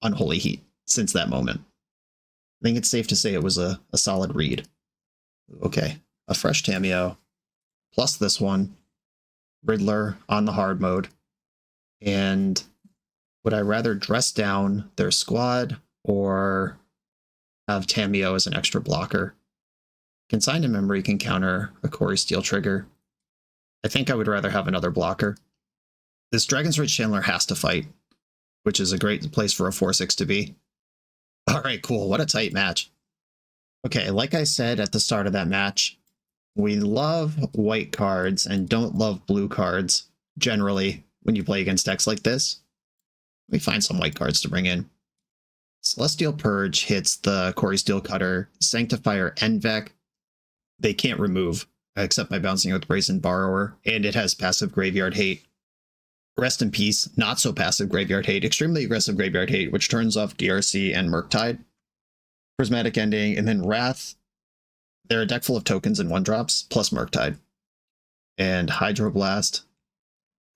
Unholy Heat since that moment. I think it's safe to say it was a solid read. Okay, a fresh Tameo, plus this one, Riddler on the hard mode. And would I rather dress down their squad or have Tameo as an extra blocker? Consigned in Memory can counter a Quarry Steel trigger. I think I would rather have another blocker. This Dragon's Rage Chandler has to fight, which is a great place for a 4-6 to be. All right, cool. What a tight match. Okay, like I said at the start of that match, we love white cards and don't love blue cards, generally, when you play against decks like this. Let me find some white cards to bring in. Celestial Purge hits the Corey Steelcutter, Sanctifier, Envec. They can't remove, except by bouncing with Brazen Borrower, and it has passive Graveyard Hate. Rest in Peace, not so passive Graveyard Hate, extremely aggressive Graveyard Hate, which turns off DRC and Murktide. Prismatic Ending, and then Wrath. They're a deck full of tokens and 1-drops, plus Murktide. And Hydroblast.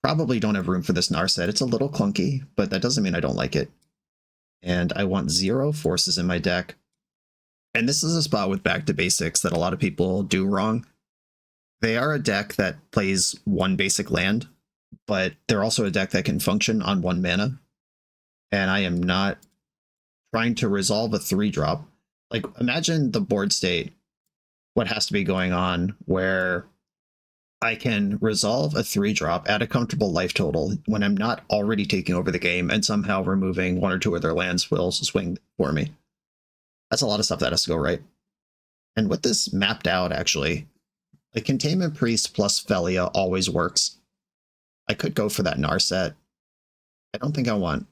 Probably don't have room for this Narset. It's a little clunky, but that doesn't mean I don't like it. And I want 0 forces in my deck. And this is a spot with Back to Basics that a lot of people do wrong. They are a deck that plays 1 basic land, but they're also a deck that can function on 1 mana. And I am not trying to resolve a 3-drop. Like, imagine the board state, what has to be going on, where I can resolve a 3-drop at a comfortable life total when I'm not already taking over the game, and somehow removing 1 or 2 of their lands will swing for me. That's a lot of stuff that has to go right. And with this mapped out, actually, a Containment Priest plus Felia always works. I could go for that Narset. I don't think I want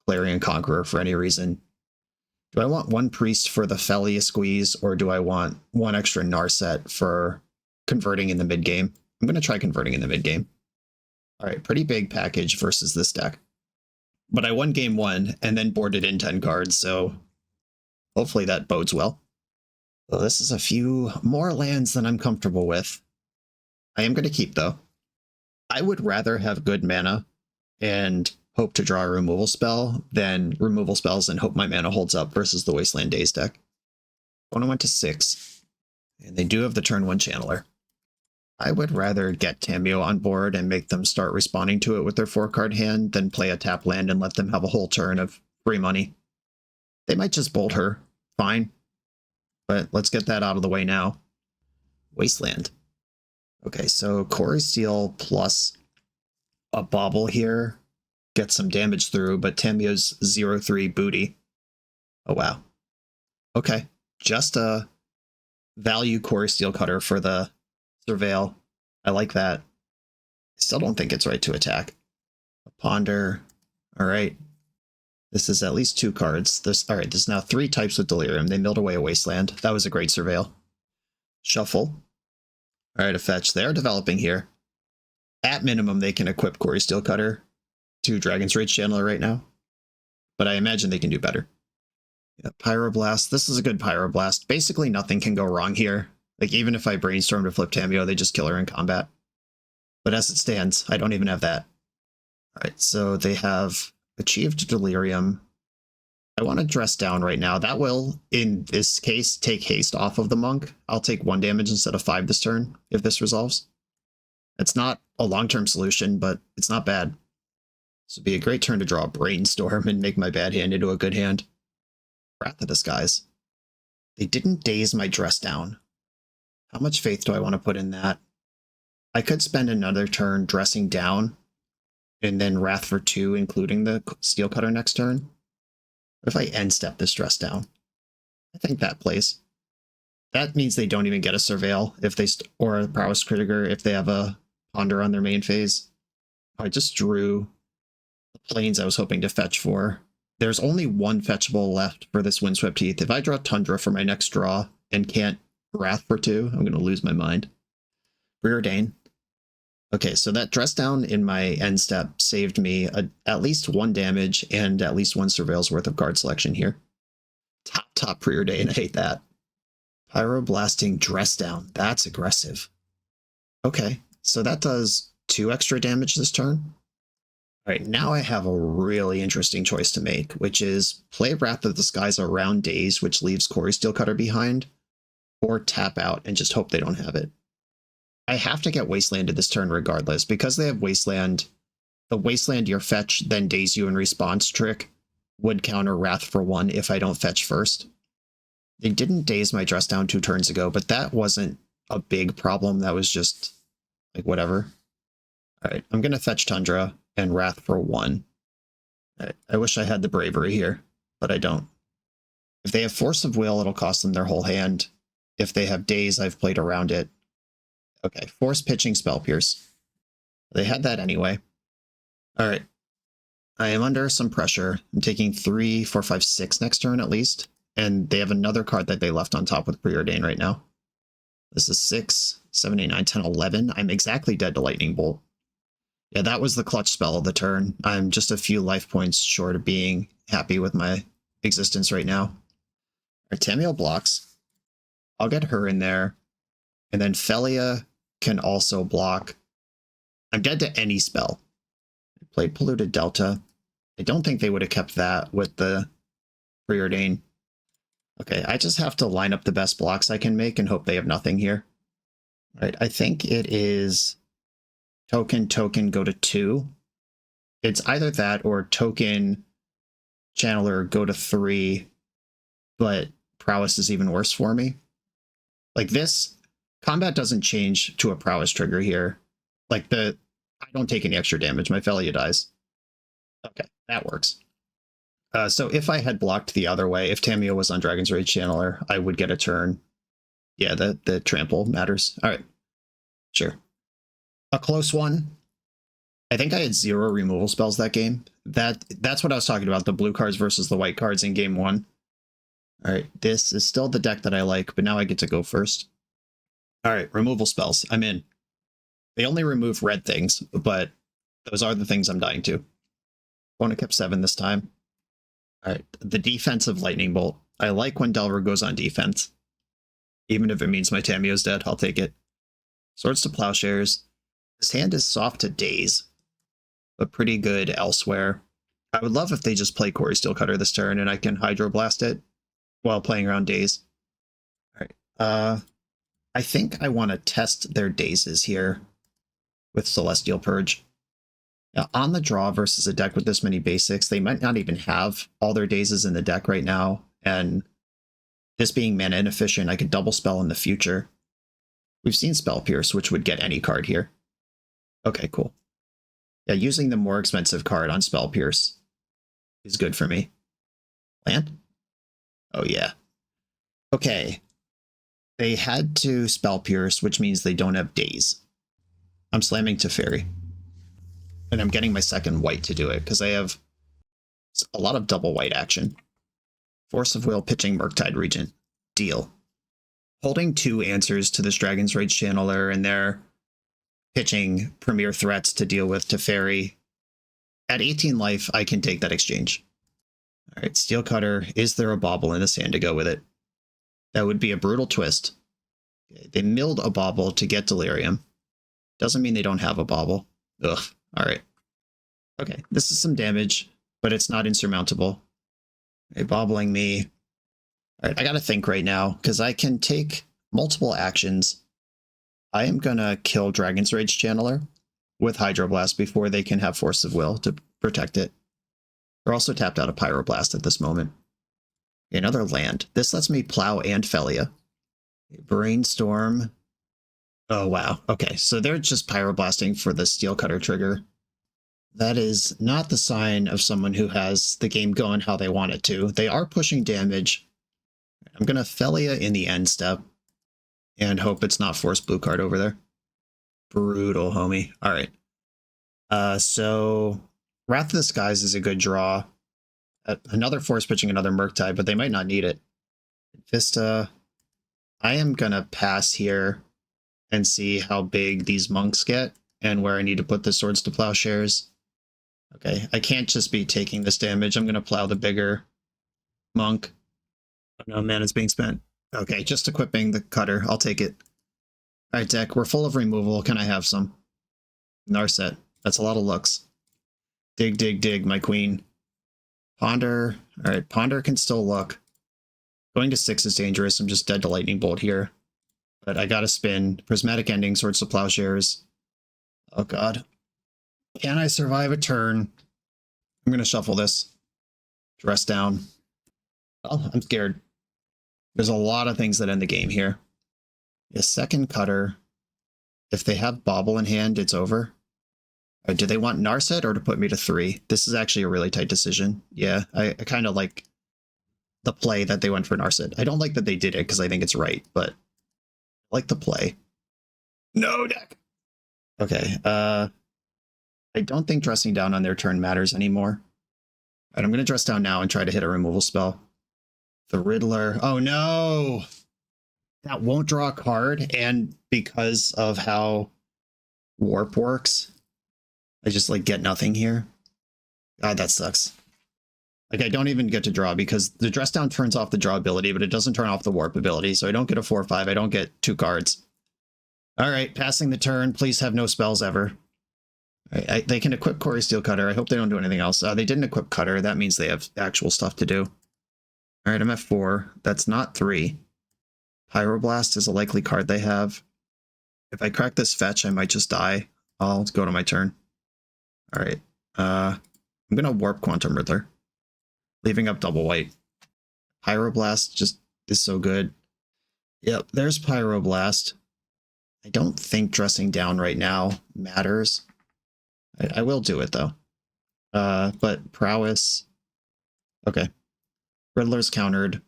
Clarion Conqueror for any reason. Do I want 1 Priest for the Felia squeeze, or do I want 1 extra Narset for converting in the mid-game? I'm going to try converting in the mid-game. All right, pretty big package versus this deck. But I won game 1 and then boarded in 10 cards, so hopefully that bodes well. So this is a few more lands than I'm comfortable with. I am going to keep, though. I would rather have good mana and hope to draw a removal spell than removal spells and hope my mana holds up versus the Wasteland Daze deck. Opponent went to 6, and they do have the turn 1 Channeler. I would rather get Tamiyo on board and make them start responding to it with their 4-card hand than play a tap land and let them have a whole turn of free money. They might just bolt her, fine. But let's get that out of the way now. Wasteland. Okay, so Corey Steel plus a Bauble here gets some damage through, but Tamiyo's 0-3 booty. Oh, wow. Okay, just a value Corey Steelcutter for the Surveil. I like that. I still don't think it's right to attack. A Ponder. All right. This is at least 2 cards. All right, there's now 3 types with Delirium. They milled away a Wasteland. That was a great Surveil. Shuffle. All right, a fetch. They're developing here. At minimum, they can equip Corey Steelcutter to Dragon's Rage Channeler right now. But I imagine they can do better. Yeah, Pyroblast. This is a good Pyroblast. Basically, nothing can go wrong here. Like, even if I brainstorm to flip Tamiyo, they just kill her in combat. But as it stands, I don't even have that. All right, so they have achieved Delirium. I want to dress down right now. That will, in this case, take haste off of the Monk. I'll take 1 damage instead of 5 this turn, if this resolves. It's not a long-term solution, but it's not bad. This would be a great turn to draw a Brainstorm and make my bad hand into a good hand. Wrath of Disguise. They didn't daze my dress down. How much faith do I want to put in that? I could spend another turn dressing down, and then Wrath for 2, including the Steelcutter next turn. What if I end step this dress down? I think that plays. That means they don't even get a Surveil if they or a Prowess Critiker if they have a Ponder on their main phase. I just drew the planes I was hoping to fetch for. There's only 1 fetchable left for this Windswept Heath. If I draw Tundra for my next draw and can't Wrath for 2, I'm going to lose my mind. Preordain. Okay, so that dress down in my end step saved me at least 1 damage and at least 1 Surveil's worth of card selection here. Top Preordain, I hate that. Pyroblasting dress down, that's aggressive. Okay, so that does 2 extra damage this turn. All right, now I have a really interesting choice to make, which is play Wrath of the Skies around Daze, which leaves Corey Steelcutter behind, or tap out and just hope they don't have it. I have to get Wastelanded this turn regardless, because they have Wasteland. The Wasteland your fetch, then daze you in response trick would counter Wrath for 1 if I don't fetch first. They didn't daze my dress down 2 turns ago, but that wasn't a big problem. That was just Like, whatever. All right, I'm going to fetch Tundra and Wrath for 1. I wish I had the Bravery here, but I don't. If they have Force of Will, it'll cost them their whole hand. If they have Daze, I've played around it. Okay, Force Pitching Spell Pierce. They had that anyway. All right. I am under some pressure. I'm taking 3, 4, 5, 6 next turn at least. And they have another card that they left on top with Preordain right now. This is 6, 7, 8, 9, 10, 11. I'm exactly dead to Lightning Bolt. Yeah, that was the clutch spell of the turn. I'm just a few life points short of being happy with my existence right now. Tamiel blocks. I'll get her in there. And then Felia can also block. I'm dead to any spell. I played Polluted Delta. I don't think they would have kept that with the Preordain. Okay, I just have to line up the best blocks I can make and hope they have nothing here. All right, I think it is token, go to 2. It's either that or token, channeler, go to 3, but prowess is even worse for me. Like this, combat doesn't change to a prowess trigger here. Like I don't take any extra damage. My Felia dies. Okay, that works. So if I had blocked the other way, if Tamiyo was on Dragon's Rage Channeler, I would get a turn. Yeah, the trample matters. All right, sure. A close one. I think I had 0 removal spells that game. That's what I was talking about, the blue cards versus the white cards in game 1. All right, this is still the deck that I like, but now I get to go first. All right, removal spells. I'm in. They only remove red things, but those are the things I'm dying to. Opponent kept 7 this time. All right, the defensive Lightning Bolt. I like when Delver goes on defense. Even if it means my Tamiyo's dead, I'll take it. Swords to Plowshares. This hand is soft to Daze, but pretty good elsewhere. I would love if they just play Quarry Steelcutter this turn and I can Hydroblast it while playing around Daze. All right. I think I want to test their Dazes here with Celestial Purge. Now, on the draw versus a deck with this many basics, they might not even have all their Dazes in the deck right now, and this being mana inefficient, I could double spell in the future. We've seen Spell Pierce, which would get any card here. Okay, cool. Yeah, using the more expensive card on Spell Pierce is good for me. Land? Oh, yeah. Okay. They had to Spell Pierce, which means they don't have Daze. I'm slamming Teferi. And I'm getting my second white to do it, because I have a lot of double white action. Force of Will, pitching Murktide Regent. Deal. Holding 2 answers to this Dragon's Rage Channeler, and they're pitching premier threats to deal with Teferi. At 18 life, I can take that exchange. All right, Steel Cutter. Is there a Bauble in this hand to go with it? That would be a brutal twist. Okay, they milled a Bauble to get Delirium. Doesn't mean they don't have a Bauble. Ugh. All right. Okay, this is some damage, but it's not insurmountable. Okay, bobbling me. All right, I gotta think right now, because I can take multiple actions. I am gonna kill Dragon's Rage Channeler with Hydroblast before they can have Force of Will to protect it. They're also tapped out of Pyroblast at this moment. Okay, another land. This lets me plow and Felia. Okay, Brainstorm. Oh, wow. Okay, so they're just Pyroblasting for the Steel Cutter trigger. That is not the sign of someone who has the game going how they want it to. They are pushing damage. I'm going to Felia in the end step and hope it's not Force Blue card over there. Brutal, homie. All right. So Wrath of the Skies is a good draw. Another Force pitching another Murktide, but they might not need it. Vista. I am going to pass here and see how big these monks get and where I need to put the Swords to Plowshares. Okay, I can't just be taking this damage. I'm going to plow the bigger monk. Oh, no, mana's being spent. Okay, just equipping the cutter. I'll take it. All right, deck, we're full of removal. Can I have some? Narset. That's a lot of looks. Dig, dig, dig, my queen. Ponder. All right, Ponder can still look. Going to 6 is dangerous. I'm just dead to Lightning Bolt here. But I gotta spin. Prismatic Ending, Swords to Plowshares. Oh, God. Can I survive a turn? I'm gonna shuffle this. Dress down. Oh, I'm scared. There's a lot of things that end the game here. A second cutter. If they have Bobble in hand, it's over. Do they want Narset or to put me to 3? This is actually a really tight decision. Yeah, I kind of like the play that they went for Narset. I don't like that they did it because I think it's right, but I like the play. No deck! Okay, I don't think dressing down on their turn matters anymore. All right, I'm going to dress down now and try to hit a removal spell. The Riddler. Oh no! That won't draw a card, and because of how Warp works, I just like get nothing here. God, that sucks. Like I don't even get to draw because the dress down turns off the draw ability, but it doesn't turn off the warp ability. So I don't get a 4/5. I don't get 2 cards. All right, passing the turn. Please have no spells ever. All right, they can equip Quarry Steel Cutter. I hope they don't do anything else. They didn't equip Cutter. That means they have actual stuff to do. All right, I'm at 4. That's not 3. Pyroblast is a likely card they have. If I crack this fetch, I might just die. I'll go to my turn. All right. I'm going to warp Quantum Riddler, leaving up double white. Pyroblast just is so good. Yep, there's Pyroblast. I don't think dressing down right now matters. I will do it, though. But Prowess... Okay. Riddler's countered.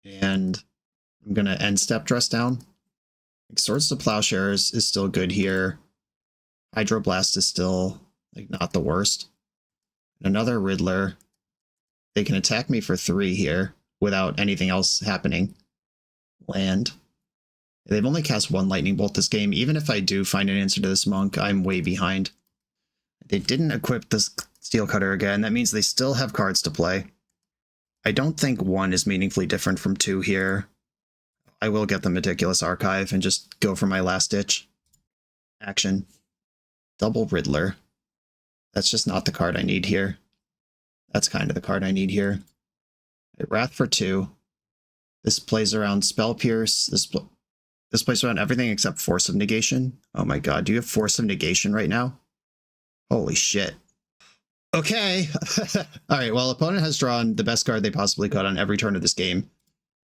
And I'm going to end step dress down. Like, Swords to Plowshares is still good here. Hydroblast is still... like not the worst. Another Riddler. They can attack me for 3 here without anything else happening. Land. They've only cast 1 Lightning Bolt this game. Even if I do find an answer to this monk, I'm way behind. They didn't equip this Steel Cutter again. That means they still have cards to play. I don't think 1 is meaningfully different from 2 here. I will get the Meticulous Archive and just go for my last ditch. Action. Double Riddler. That's just not the card I need here. That's kind of the card I need here. Wrath for 2. This plays around Spell Pierce. This plays around everything except Force of Negation. Oh my god, do you have Force of Negation right now? Holy shit. Okay. Alright, well, opponent has drawn the best card they possibly could on every turn of this game.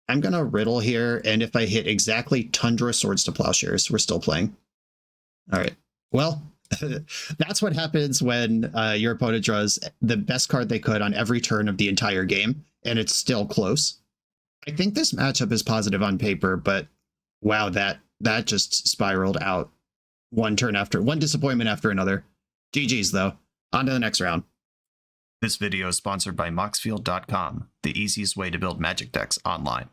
I'm gonna Riddle here, and if I hit exactly Tundra Swords to Plowshares, we're still playing. Alright, well... that's what happens when your opponent draws the best card they could on every turn of the entire game, and it's still close. I think this matchup is positive on paper, but wow, that just spiraled out one disappointment after another. GG's though. On to the next round. This video is sponsored by Moxfield.com, the easiest way to build Magic decks online.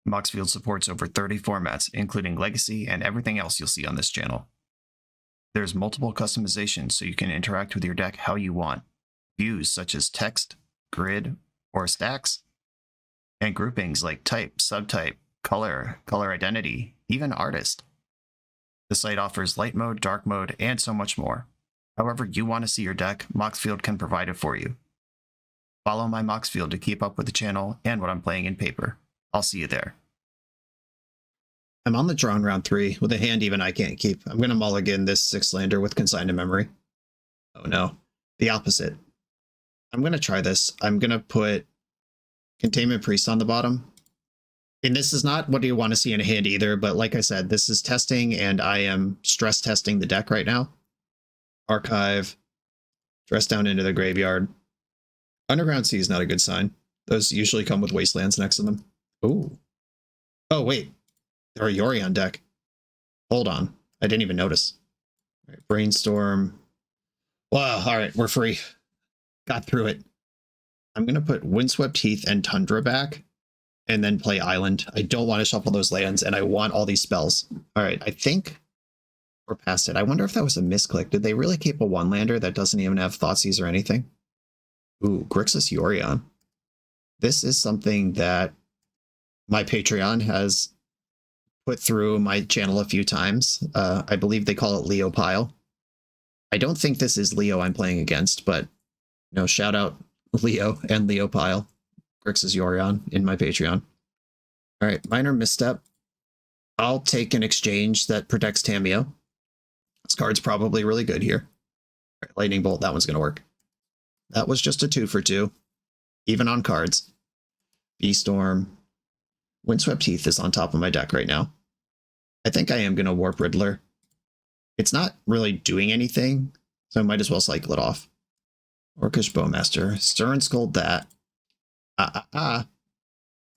Moxfield supports over 30 formats, including Legacy and everything else you'll see on this channel. There's multiple customizations so you can interact with your deck how you want. Views such as text, grid, or stacks. And groupings like type, subtype, color, color identity, even artist. The site offers light mode, dark mode, and so much more. However you want to see your deck, Moxfield can provide it for you. Follow my Moxfield to keep up with the channel and what I'm playing in paper. I'll see you there. I'm on the draw in round 3 with a hand even I can't keep. I'm going to mulligan this 6-lander with Consign to Memory. Oh no, the opposite. I'm going to try this. I'm going to put Containment Priest on the bottom. And this is not what you want to see in a hand either, but like I said, this is testing and I am stress testing the deck right now. Archive. Dress down into the graveyard. Underground Sea is not a good sign. Those usually come with Wastelands next to them. Ooh. Oh, wait. There are Yori on deck. Hold on. I didn't even notice. All right, Brainstorm. Wow, alright, we're free. Got through it. I'm going to put Windswept Heath and Tundra back, and then play Island. I don't want to shuffle those lands, and I want all these spells. Alright, I think we're past it. I wonder if that was a misclick. Did they really keep a 1-lander that doesn't even have Thoughtseize or anything? Ooh, Grixis Yorion. This is something that my Patreon has put through my channel a few times. I believe they call it Leo Pile. I don't think this is Leo I'm playing against, but no, shout out Leo and Leo Pile. Grixis Yorion in my Patreon. All right, minor misstep. I'll take an exchange that protects Tamiyo. This card's probably really good here. All right, Lightning Bolt, that one's going to work. That was just a 2 for 2, even on cards. B-Storm. Windswept Heath is on top of my deck right now. I think I am going to Warp Riddler. It's not really doing anything, so I might as well cycle it off. Orcish Bowmaster. Stir and Scold that.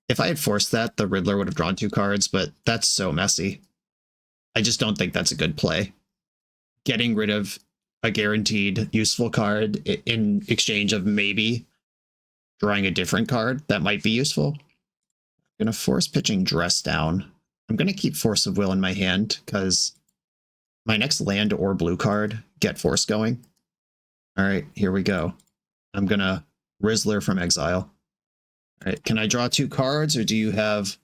If I had forced that, the Riddler would have drawn 2 cards, but that's so messy. I just don't think that's a good play. Getting rid of a guaranteed useful card in exchange of maybe drawing a different card that might be useful. I'm going to force pitching Dress down. I'm going to keep Force of Will in my hand because my next land or blue card get Force going. All right, here we go. I'm going to Riddler from exile. All right, can I draw 2 cards, or do you have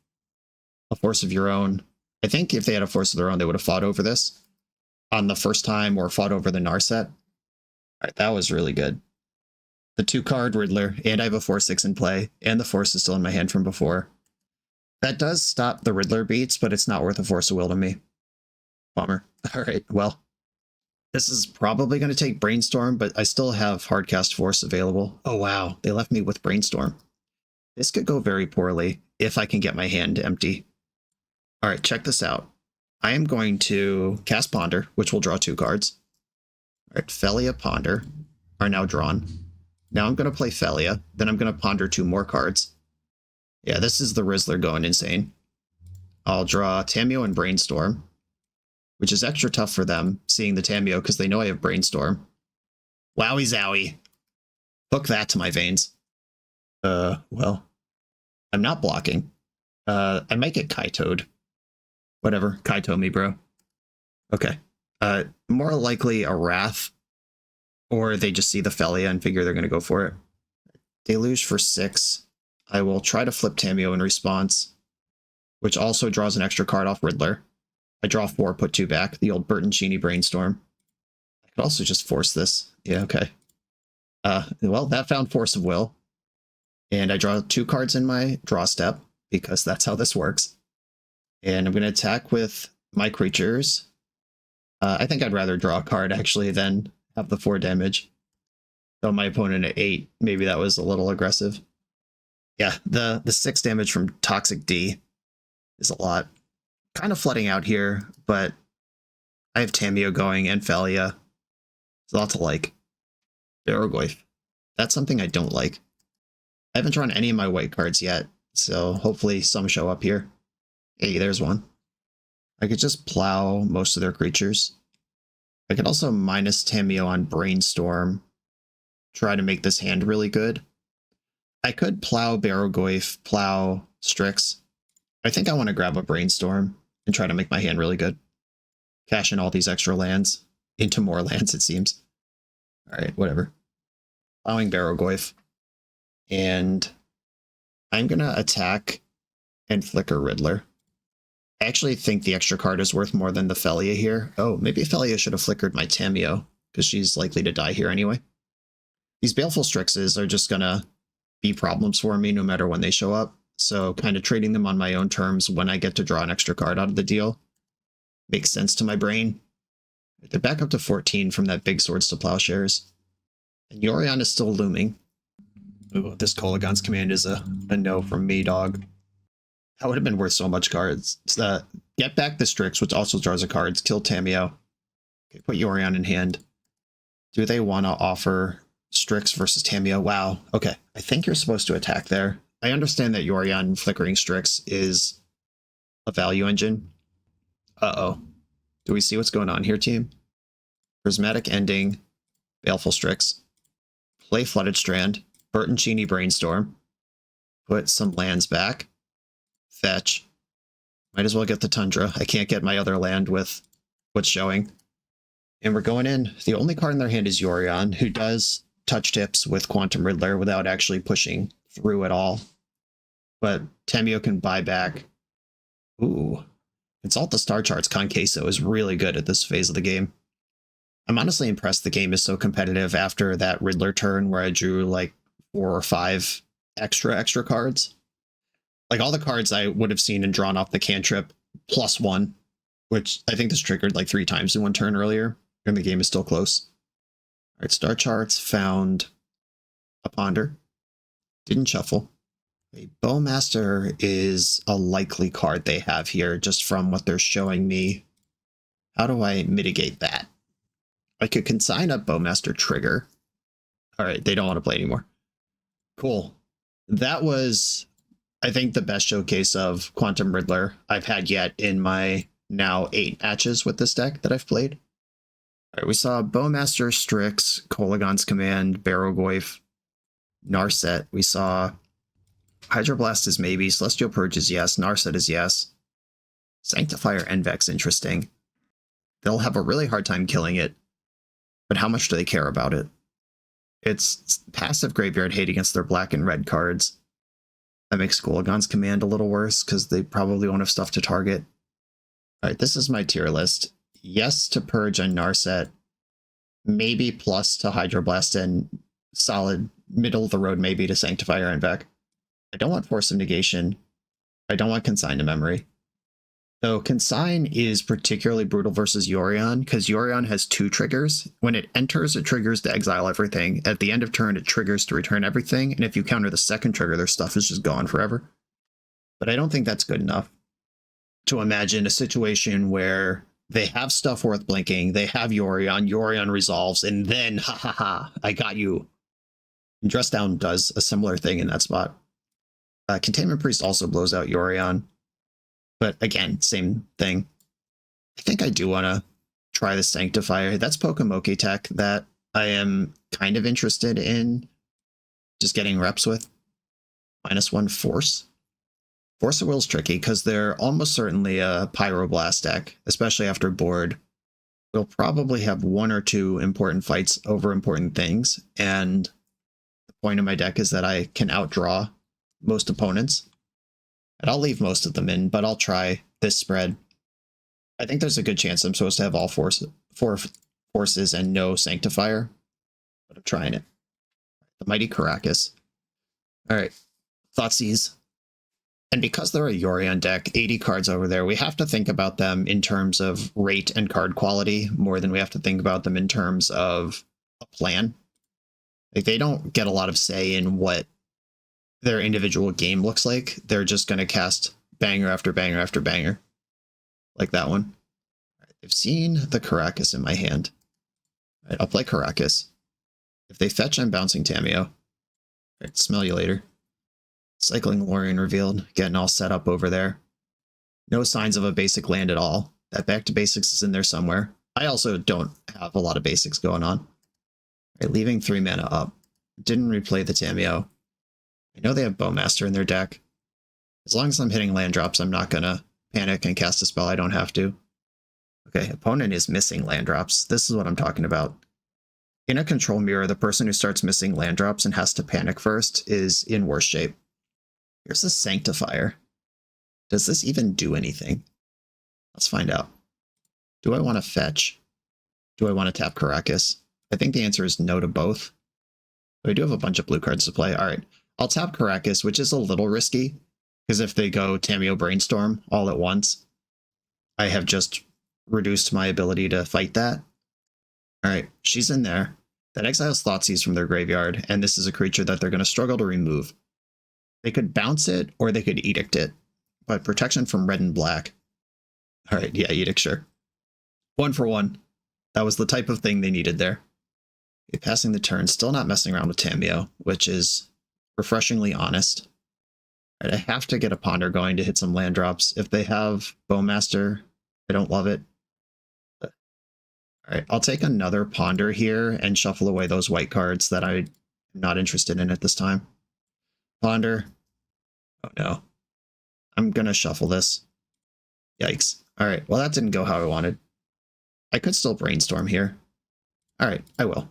a Force of your own? I think if they had a Force of their own, they would have fought over this on the first time or fought over the Narset. All right, that was really good. The 2-card Riddler, and I have a 4/6 in play, and the Force is still in my hand from before. That does stop the Riddler beats, but it's not worth a Force of Will to me. Bummer. All right, well, this is probably going to take Brainstorm, but I still have Hardcast Force available. Oh, wow, they left me with Brainstorm. This could go very poorly if I can get my hand empty. All right, check this out. I am going to cast Ponder, which will draw 2 cards. All right, Felia, Ponder are now drawn. Now I'm going to play Felia, then I'm going to ponder 2 more cards. Yeah, this is the Riddler going insane. I'll draw Tamiyo and Brainstorm, which is extra tough for them, seeing the Tamiyo, because they know I have Brainstorm. Wowie zowie. Hook that to my veins. Well, I'm not blocking. I might get Kaito'd. Whatever, Kaito me, bro. Okay. More likely a Wrath, or they just see the Felia and figure they're going to go for it. Deluge for 6. I will try to flip Tamiyo in response, which also draws an extra card off Riddler. I draw 4, put 2 back. The old Bertoncini Brainstorm. I could also just force this. Yeah, okay. Well, that found Force of Will. And I draw 2 cards in my draw step, because that's how this works. And I'm going to attack with my creatures. I think I'd rather draw a card, actually, than have the 4 damage. So my opponent at 8, maybe that was a little aggressive. Yeah, the 6 damage from Toxic D is a lot. Kind of flooding out here, but I have Tamiyo going and Felia. It's a lot to like. Barrogoyf. That's something I don't like. I haven't drawn any of my white cards yet, so hopefully some show up here. Hey, there's one. I could just plow most of their creatures. I could also minus Tamiyo on Brainstorm, try to make this hand really good. I could plow Barrogoyf, plow Strix. I think I want to grab a Brainstorm and try to make my hand really good. Cash in all these extra lands into more lands, it seems. All right, whatever. Plowing Barrogoyf. And I'm going to attack and flicker Riddler. I actually think the extra card is worth more than the Felia here. Oh, maybe Felia should have flickered my Tamiyo, because she's likely to die here anyway. These Baleful Strixes are just going to be problems for me no matter when they show up, so kind of trading them on my own terms when I get to draw an extra card out of the deal makes sense to my brain. They're back up to 14 from that big Swords to Plowshares. And Yorion is still looming. Ooh, this Kolaghan's command is a no from me, dog. That would have been worth so much cards. Get back the Strix, which also draws a cards. Kill Tamiyo. Okay, put Yorion in hand. Do they want to offer Strix versus Tamiyo? Wow. Okay. I think you're supposed to attack there. I understand that Yorion flickering Strix is a value engine. Uh-oh. Do we see what's going on here, team? Prismatic Ending. Baleful Strix. Play Flooded Strand. Bertoncini Brainstorm. Put some lands back. Fetch. Might as well get the Tundra. I can't get my other land with what's showing. And we're going in. The only card in their hand is Yorion, who does touch tips with Quantum Riddler without actually pushing through at all. But Tamiyo can buy back. Ooh. Consult the Star Charts. Conqueso is really good at this phase of the game. I'm honestly impressed the game is so competitive after that Riddler turn where I drew like 4 or 5 extra cards. Like all the cards I would have seen and drawn off the cantrip +1, which I think this triggered like 3 times in one turn earlier, and the game is still close. All right, Star Charts found a Ponder. Didn't shuffle. A Bowmaster is a likely card they have here, just from what they're showing me. How do I mitigate that? I could consign a Bowmaster trigger. All right, they don't want to play anymore. Cool. That was, I think, the best showcase of Quantum Riddler I've had yet in my now 8 matches with this deck that I've played. All right, we saw Bowmaster, Strix, Kolagon's Command, Barrogoyf, Narset. We saw Hydroblast is maybe, Celestial Purge is yes, Narset is yes. Sanctifier Envex, interesting. They'll have a really hard time killing it, but how much do they care about it? It's passive graveyard hate against their black and red cards. That makes Kolagon's Command a little worse because they probably won't have stuff to target. Alright, this is my tier list. Yes to Purge and Narset. Maybe plus to Hydroblast and solid middle of the road maybe to Sanctifier Envex. I don't want Force of Negation. I don't want Consign to Memory. Though Consign is particularly brutal versus Yorion, because Yorion has 2 triggers. When it enters, it triggers to exile everything. At the end of turn, it triggers to return everything, and if you counter the second trigger, their stuff is just gone forever. But I don't think that's good enough to imagine a situation where they have stuff worth blinking, they have Yorion, Yorion resolves, and then, ha ha ha, I got you. And Dress Down does a similar thing in that spot. Containment Priest also blows out Yorion. But again, same thing. I think I do want to try the Sanctifier. That's Pokemoke tech that I am kind of interested in just getting reps with. -1 Force. Force of Will's tricky because they're almost certainly a Pyroblast deck, especially after board. We'll probably have 1 or 2 important fights over important things, and the point of my deck is that I can outdraw most opponents. And I'll leave most of them in, but I'll try this spread. I think there's a good chance I'm supposed to have all 4 forces and no Sanctifier, but I'm trying it. The Mighty Caracas. Alright, Thoughtseize. And because they're a Yorion deck, 80 cards over there, we have to think about them in terms of rate and card quality more than we have to think about them in terms of a plan. Like, they don't get a lot of say in what their individual game looks like. They're just going to cast banger after banger after banger. Like that one. Right, they've seen the Caracas in my hand. Right, I'll play Caracas. If they fetch, I'm bouncing Tameo. Right, smell you later. Cycling Lorien revealed, getting all set up over there. No signs of a basic land at all. That back to basics is in there somewhere. I also don't have a lot of basics going on. Right, leaving 3 mana up. Didn't replay the Tameo. I know they have Bowmaster in their deck. As long as I'm hitting land drops, I'm not gonna panic and cast a spell I don't have to. Okay, opponent is missing land drops. This is what I'm talking about. In a control mirror, the person who starts missing land drops and has to panic first is in worse shape. Here's the Sanctifier. Does this even do anything? Let's find out. Do I want to fetch? Do I want to tap Caracas? I think the answer is no to both. But I do have a bunch of blue cards to play. Alright. I'll tap Caracas, which is a little risky, because if they go Tameo Brainstorm all at once, I have just reduced my ability to fight that. Alright, she's in there. That exiles Thoughtseize from their graveyard, and this is a creature that they're going to struggle to remove. They could bounce it, or they could Edict it, but protection from red and black. Alright, yeah, Edict, sure. 1 for 1. That was the type of thing they needed there. Okay, passing the turn, still not messing around with Tameo, which is refreshingly honest. Right, I have to get a Ponder going to hit some land drops. If they have Bowmaster, I don't love it. Alright, I'll take another Ponder here and shuffle away those white cards that I'm not interested in at this time. Ponder. Oh no. I'm gonna shuffle this. Yikes. Alright, well that didn't go how I wanted. I could still Brainstorm here. Alright, I will.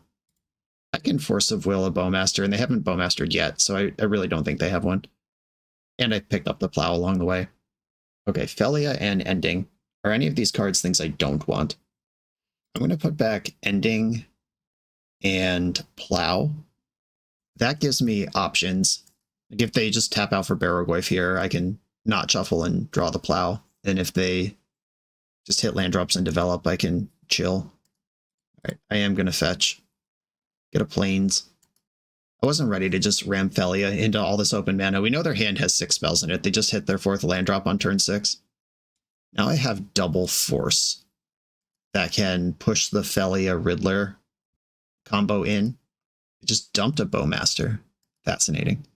I can Force of Will a Bowmaster, and they haven't Bowmastered yet, so I really don't think they have one. And I picked up the Plow along the way. Okay, Felia and Ending. Are any of these cards things I don't want? I'm going to put back Ending and Plow. That gives me options. Like if they just tap out for Barrogoyf here, I can not shuffle and draw the Plow. And if they just hit land drops and develop, I can chill. Alright, I am going to fetch. Get a Plains. I wasn't ready to just ram Felia into all this open mana. We know their hand has 6 spells in it. They just hit their 4th land drop on turn 6. Now I have double Force. that can push the Thalia Riddler combo in. It just dumped a Bowmaster. Fascinating.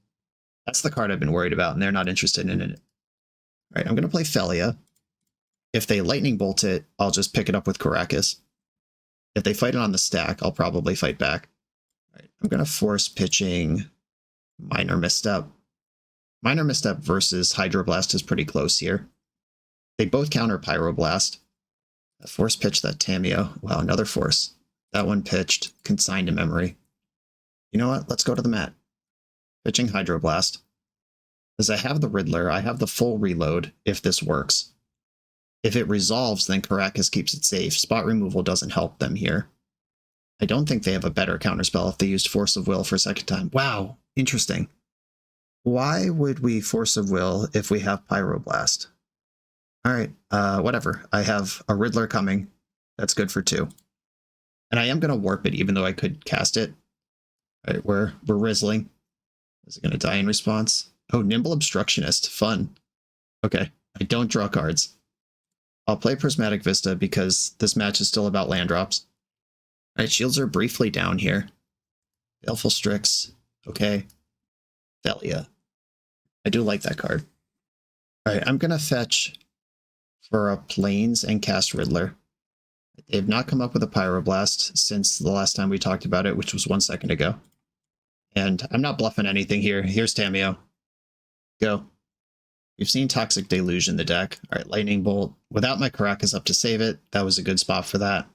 That's the card I've been worried about, and they're not interested in it. All right, I'm going to play Thalia. If they Lightning Bolt it, I'll just pick it up with Karakas. If they fight it on the stack, I'll probably fight back. All right, I'm going to force pitching Minor Misstep. Minor Misstep versus Hydroblast is pretty close here. They both counter Pyroblast. Force pitch that Tamiyo. Wow, another force. That one pitched, consigned to memory. You know what? Let's go to the mat. Pitching Hydroblast. As I have the Riddler, I have the full reload if this works. If it resolves, then Karakas keeps it safe. Spot removal doesn't help them here. I don't think they have a better counterspell if they used Force of Will for a second time. Wow, interesting. Why would we Force of Will if we have Pyroblast? Alright, whatever. I have a Riddler coming. That's good for 2. And I am going to warp it even though I could cast it. Alright, we're Rizzling. Is it going to die in response? Oh, Nimble Obstructionist. Fun. Okay, I don't draw cards. I'll play Prismatic Vista because this match is still about land drops. Alright, shields are briefly down here. Baleful Strix. Okay. Thalia. I do like that card. Alright, I'm going to fetch for a Plains and cast Riddler. They have not come up with a Pyroblast since the last time we talked about it, which was 1 second ago. And I'm not bluffing anything here. Here's Tamiyo. Go. We've seen Toxic Deluge in the deck. Alright, Lightning Bolt. Without my Karakas up to save it, that was a good spot for that.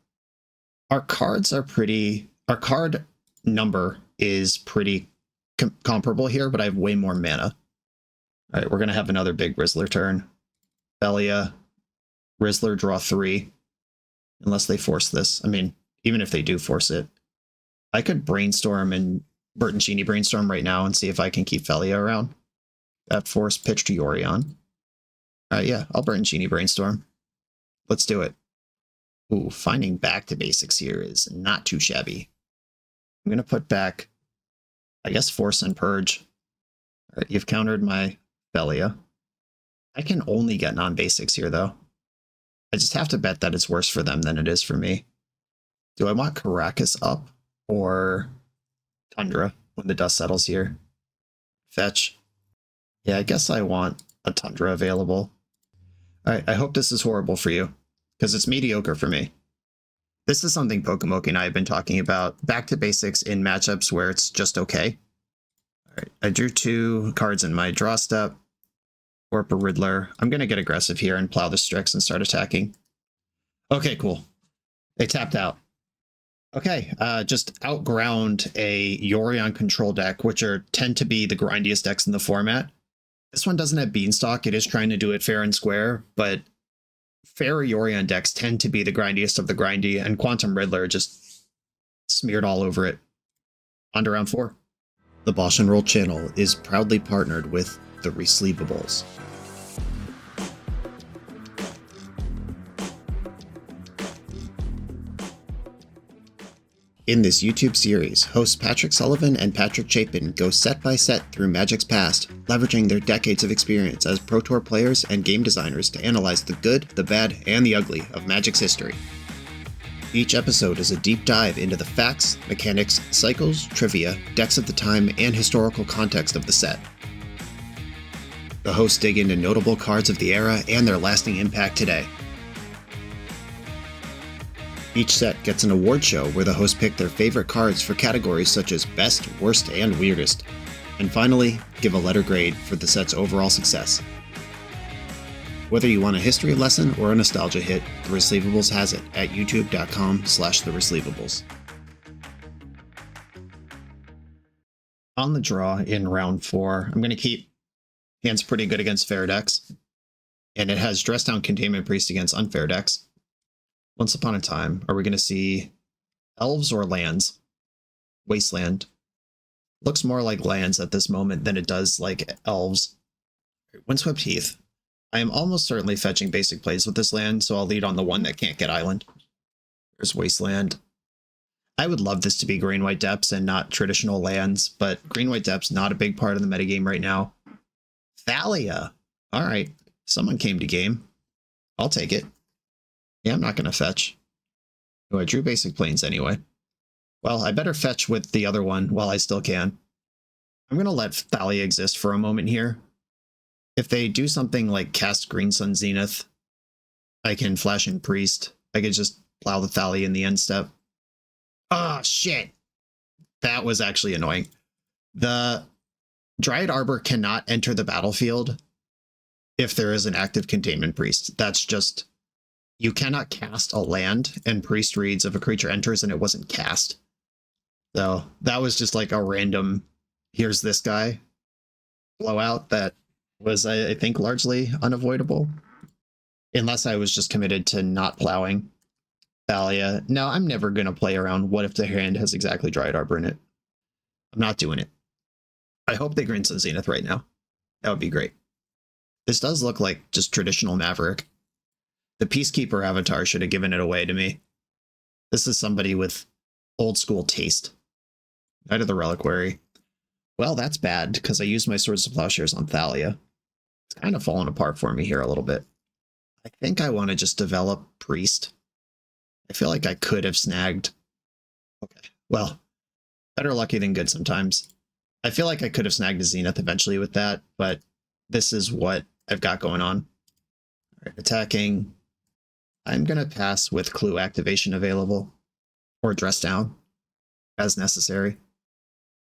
Our cards are pretty... Our card number is pretty comparable here, but I have way more mana. Alright, we're going to have another big Rizzler turn. Thalia. Rizzler, draw 3. Unless they force this. I mean, even if they do force it. I could Brainstorm and Bertoncini Brainstorm right now and see if I can keep Thalia around. That force pitch to Yorion. Yeah, I'll Bertoncini Brainstorm. Let's do it. Ooh, finding back to basics here is not too shabby. I'm going to put back, I guess, Force and Purge. All right, you've countered my Thalia. I can only get non-basics here, though. I just have to bet that it's worse for them than it is for me. Do I want Karakas up or Tundra when the dust settles here? Fetch. Yeah, I guess I want a Tundra available. Alright, I hope this is horrible for you, because it's mediocre for me. This is something Pokemoki and I have been talking about, back to basics in matchups where it's just okay. Alright, I drew 2 cards in my draw step. Warp a Riddler. I'm going to get aggressive here and plow the Strix and start attacking. Okay, cool. They tapped out. Okay, just outground a Yorion control deck, which tend to be the grindiest decks in the format. This one doesn't have Beanstalk. It is trying to do it fair and square, but fair Yorion decks tend to be the grindiest of the grindy, and Quantum Riddler just smeared all over it. On to round 4. The BoshNRoll channel is proudly partnered with the Resleevables. In this YouTube series, hosts Patrick Sullivan and Patrick Chapin go set by set through Magic's past, leveraging their decades of experience as Pro Tour players and game designers to analyze the good, the bad, and the ugly of Magic's history. Each episode is a deep dive into the facts, mechanics, cycles, trivia, decks of the time, and historical context of the set. The hosts dig into notable cards of the era and their lasting impact today. Each set gets an award show where the hosts pick their favorite cards for categories such as Best, Worst, and Weirdest. And finally, give a letter grade for the set's overall success. Whether you want a history lesson or a nostalgia hit, The Resleevables has it at youtube.com/theresleevables. On the draw in round 4, I'm going to keep hand's pretty good against fair decks, and it has Dress Down Containment Priest against unfair decks. Once upon a time, are we going to see elves or lands? Wasteland. Looks more like lands at this moment than it does like elves. Windswept Heath. I am almost certainly fetching basic plays with this land, so I'll lead on the one that can't get island. There's Wasteland. I would love this to be Green-White Depths and not traditional lands, but Green-White Depths not a big part of the metagame right now. Thalia. Alright, someone came to game. I'll take it. Yeah, I'm not going to fetch. Oh, I drew basic planes anyway. Well, I better fetch with the other one while I still can. I'm going to let Thalia exist for a moment here. If they do something like cast Green Sun Zenith, I can flash in Priest. I could just plow the Thalia in the end step. Ah, shit! That was actually annoying. The Dryad Arbor cannot enter the battlefield if there is an active Containment Priest. That's just... You cannot cast a land, and Priest reads if a creature enters and it wasn't cast. So that was just like a random, here's this guy blowout that was, I think, largely unavoidable. Unless I was just committed to not plowing Thalia. No, I'm never going to play around what if the hand has exactly Dryad Arbor in it. I'm not doing it. I hope they Green Sun Zenith right now. That would be great. This does look like just traditional Maverick. The Peacekeeper avatar should have given it away to me. This is somebody with old school taste. Knight of the Reliquary. Well, that's bad, because I used my Swords to Plowshares on Thalia. It's kind of falling apart for me here a little bit. I think I want to just develop Priest. I feel like I could have snagged... Okay, well, better lucky than good sometimes. I feel like I could have snagged a Zenith eventually with that, but this is what I've got going on. All right, attacking. I'm going to pass with Clue activation available, or Dress Down, as necessary.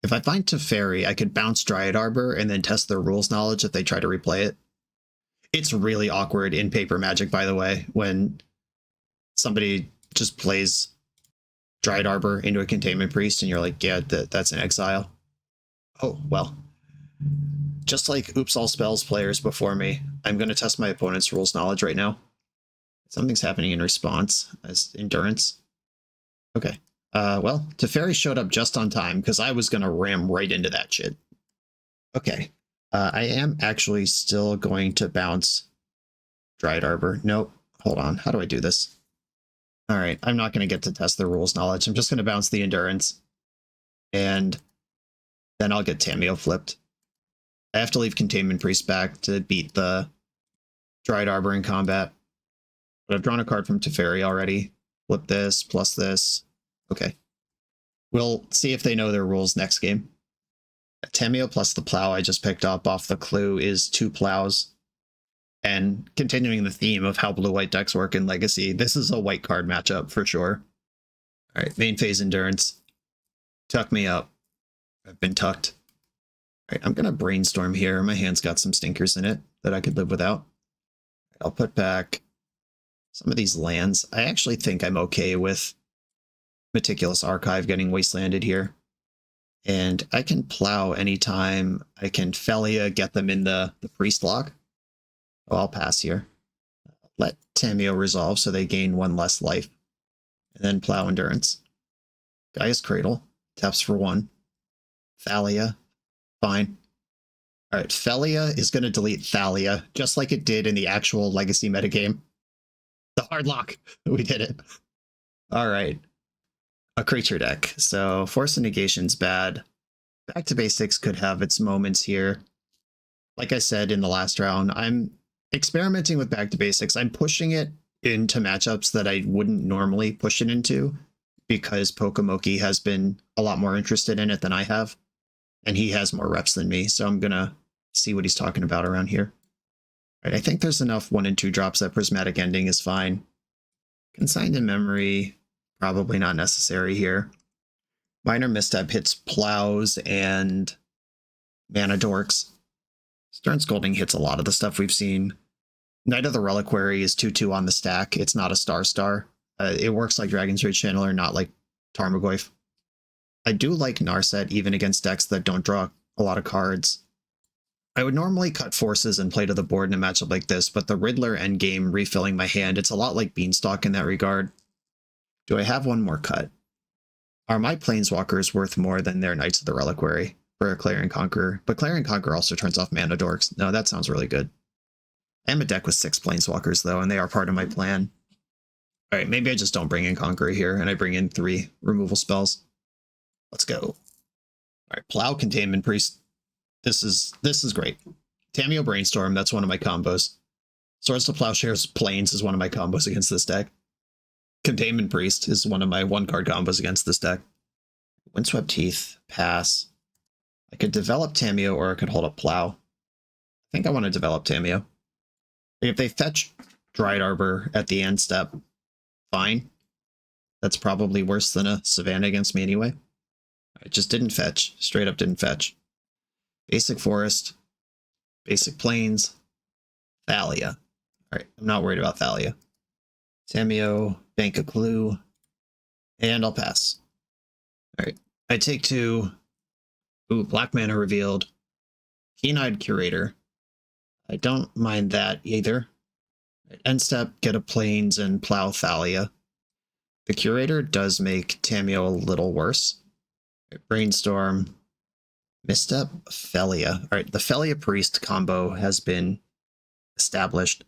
If I find Teferi, I could bounce Dryad Arbor and then test their rules knowledge if they try to replay it. It's really awkward in Paper Magic, by the way, when somebody just plays Dryad Arbor into a Containment Priest and you're like, yeah, that's an exile. Oh, well. Just like Oops All Spells players before me, I'm going to test my opponent's rules knowledge right now. Something's happening in response as Endurance. Okay. Well, Teferi showed up just on time because I was going to ram right into that shit. Okay. I am actually still going to bounce Dryad Arbor. Nope. Hold on. How do I do this? All right. I'm not going to get to test the rules knowledge. I'm just going to bounce the Endurance. And then I'll get Tamiyo flipped. I have to leave Containment Priest back to beat the Dryad Arbor in combat. But I've drawn a card from Teferi already. Flip this, plus this. Okay. We'll see if they know their rules next game. Tamiyo plus the plow I just picked up off the Clue is 2 plows. And continuing the theme of how blue-white decks work in Legacy, this is a white card matchup for sure. Alright, main phase Endurance. Tuck me up. I've been tucked. Alright, I'm gonna brainstorm here. My hand's got some stinkers in it that I could live without. I'll put back some of these lands. I actually think I'm okay with Meticulous Archive getting wastelanded here. And I can plow anytime. I can Felia, get them in the priest lock. Oh, I'll pass here. Let Tamiyo resolve so they gain 1 less life. And then plow Endurance. Gaia's Cradle. Taps for 1. Thalia. Fine. Alright, Felia is going to delete Thalia, just like it did in the actual Legacy metagame. The hard lock. We did it. Alright. A creature deck. So Force of Negation's bad. Back to Basics could have its moments here. Like I said in the last round, I'm experimenting with Back to Basics. I'm pushing it into matchups that I wouldn't normally push it into because Pokemoki has been a lot more interested in it than I have. And he has more reps than me, so I'm going to see what he's talking about around here. All right, I think there's enough 1 and 2 drops that Prismatic Ending is fine. Consigned in Memory, probably not necessary here. Minor Misstep hits Plows and Mana Dorks. Stern Scolding hits a lot of the stuff we've seen. Knight of the Reliquary is 2/2 on the stack. It's not a star. It works like Dragon's Rage Channeler, not like Tarmogoyf. I do like Narset even against decks that don't draw a lot of cards. I would normally cut forces and play to the board in a matchup like this, but the Riddler endgame refilling my hand, it's a lot like Beanstalk in that regard. Do I have one more cut? Are my Planeswalkers worth more than their Knights of the Reliquary for a Clarion Conqueror? But Clarion Conqueror also turns off Mana Dorks. No, that sounds really good. I am a deck with 6 Planeswalkers though, and they are part of my plan. Alright, maybe I just don't bring in Conqueror here, and I bring in 3 removal spells. Let's go. All right, Plow, Containment Priest. This is great. Tamiyo Brainstorm, that's one of my combos. Swords to Plowshares Plains is one of my combos against this deck. Containment Priest is one of my 1-card combos against this deck. Windswept Teeth, pass. I could develop Tamiyo or I could hold up Plow. I think I want to develop Tamiyo. If they fetch Dried Arbor at the end step, fine. That's probably worse than a Savannah against me anyway. It just didn't fetch. Straight up didn't fetch. Basic Forest. Basic Plains. Thalia. Alright, I'm not worried about Thalia. Tamiyo, Bank a Clue. And I'll pass. Alright, I take 2. Ooh, Black Mana revealed. Keen-Eyed Curator. I don't mind that either. End step, get a Plains and Plow Thalia. The Curator does make Tamiyo a little worse. Brainstorm. Misstep, Felia. Alright, the Felia Priest combo has been established.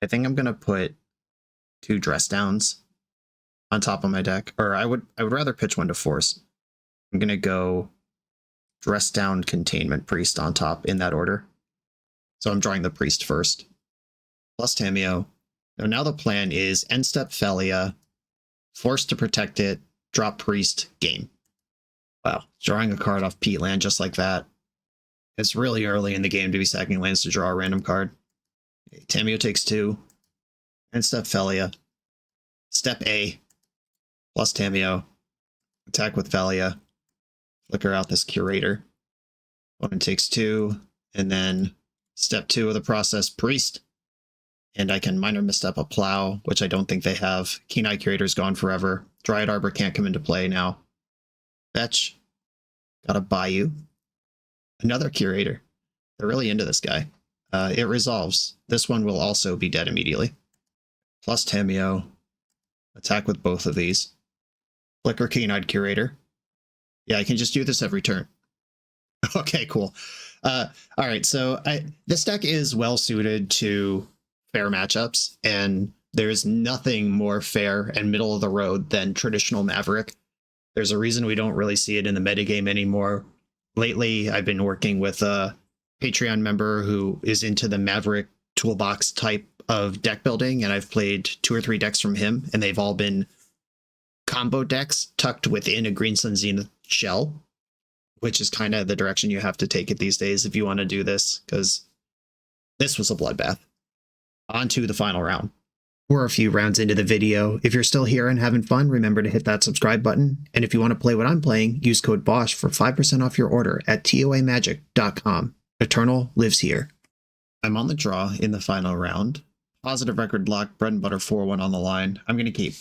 I think I'm gonna put 2 Dress Downs on top of my deck. Or I would rather pitch 1 to Force. I'm gonna go Dress Down Containment Priest on top in that order. So I'm drawing the Priest first. Plus Tamiyo. So now the plan is end step Felia, Force to protect it, drop Priest, game. Wow, drawing a card off Peatland just like that. It's really early in the game to be sacking lands to draw a random card. Tamiyo takes 2. End step Felia. Step A. Plus Tamiyo. Attack with Felia. Flicker out this Curator. Opponent takes 2. And then step 2 of the process, Priest. And I can minor misstep a Plow, which I don't think they have. Keen-Eyed Curator's gone forever. Dryad Arbor can't come into play now. Fetch. Got a Bayou. Another Curator. They're really into this guy. It resolves. This one will also be dead immediately. Plus Tamiyo. Attack with both of these. Flicker Keen-Eyed Curator. Yeah, I can just do this every turn. Okay, cool. Alright, so this deck is well suited to fair matchups, and there's nothing more fair and middle of the road than traditional Maverick. There's a reason we don't really see it in the metagame anymore. Lately, I've been working with a Patreon member who is into the Maverick toolbox type of deck building, and I've played 2 or 3 decks from him, and they've all been combo decks tucked within a Green Sun Zenith shell, which is kind of the direction you have to take it these days if you want to do this, because this was a bloodbath. On to the final round. We're a few rounds into the video. If you're still here and having fun, remember to hit that subscribe button. And if you want to play what I'm playing, use code BOSH for 5% off your order at toamagic.com. Eternal lives here. I'm on the draw in the final round. Positive record block, bread and butter 4-1 on the line. I'm going to keep.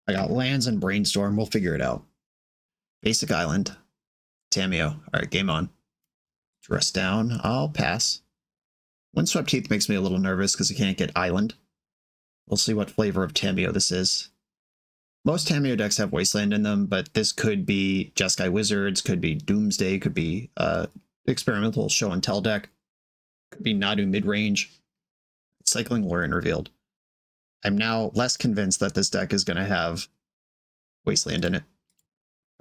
I got lands and Brainstorm. We'll figure it out. Basic Island. Tamiyo. Alright, game on. Dress down. I'll pass. Windswept Teeth makes me a little nervous because I can't get Island. We'll see what flavor of Tamiyo this is. Most Tamiyo decks have Wasteland in them, but this could be Jeskai Wizards, could be Doomsday, could be experimental Show and Tell deck, could be Nadu midrange. Cycling Lurin revealed. I'm now less convinced that this deck is going to have Wasteland in it.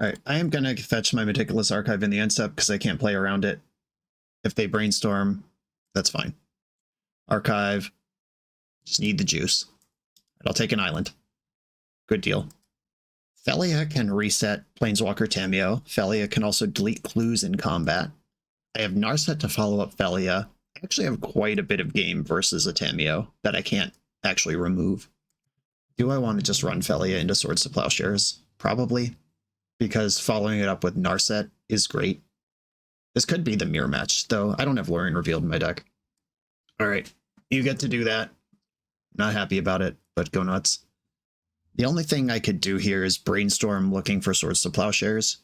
Alright, I am going to fetch my Meticulous Archive in the end step because I can't play around it. If they Brainstorm, that's fine. Archive. Just need the juice. I'll take an Island. Good deal. Felia can reset Planeswalker Tamiyo. Felia can also delete clues in combat. I have Narset to follow up Felia. I actually have quite a bit of game versus a Tamiyo that I can't actually remove. Do I want to just run Felia into Swords to Plowshares? Probably. Because following it up with Narset is great. This could be the mirror match, though I don't have Lurin revealed in my deck. Alright, you get to do that. Not happy about it, but go nuts. The only thing I could do here is Brainstorm looking for Swords to Plowshares,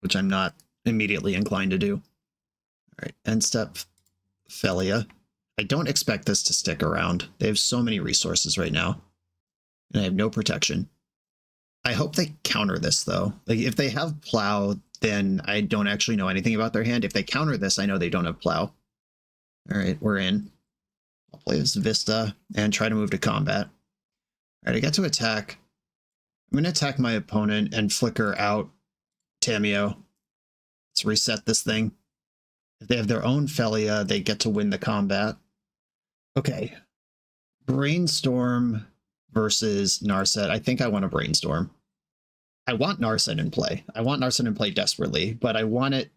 which I'm not immediately inclined to do. Alright, end step Felia. I don't expect this to stick around. They have so many resources right now, and I have no protection. I hope they counter this, though. Like, if they have Plow, then I don't actually know anything about their hand. If they counter this, I know they don't have Plow. Alright, we're in. I'll play this Vista and try to move to combat. Alright, I get to attack. I'm going to attack my opponent and flicker out Tamiyo. Let's reset this thing. If they have their own Felia, they get to win the combat. Okay. Brainstorm versus Narset, I think I want to Brainstorm. I want Narset in play. I want Narset in play desperately, but I want it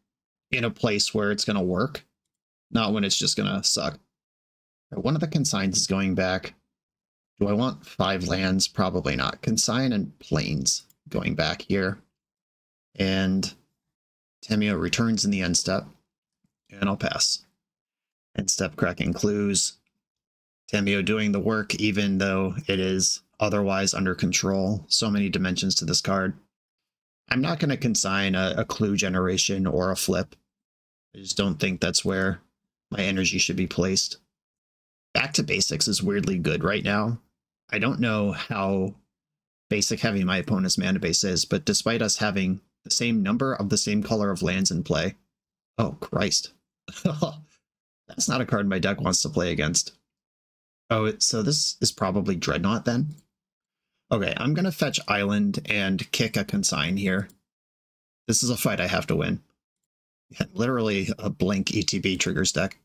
in a place where it's going to work, not when it's just going to suck. One of the consigns is going back. Do I want 5 lands? Probably not. Consign and Plains going back here. And Tamiyo returns in the end step, and I'll pass. End step cracking clues. Tamiyo doing the work even though it is otherwise under control. So many dimensions to this card. I'm not going to consign a clue generation or a flip. I just don't think that's where my energy should be placed. Back to Basics is weirdly good right now. I don't know how basic heavy my opponent's mana base is, but despite us having the same number of the same color of lands in play... Oh, Christ. That's not a card my deck wants to play against. Oh, so this is probably Dreadnought then? Okay, I'm going to fetch Island and kick a consign here. This is a fight I have to win. Literally a blink ETB triggers deck.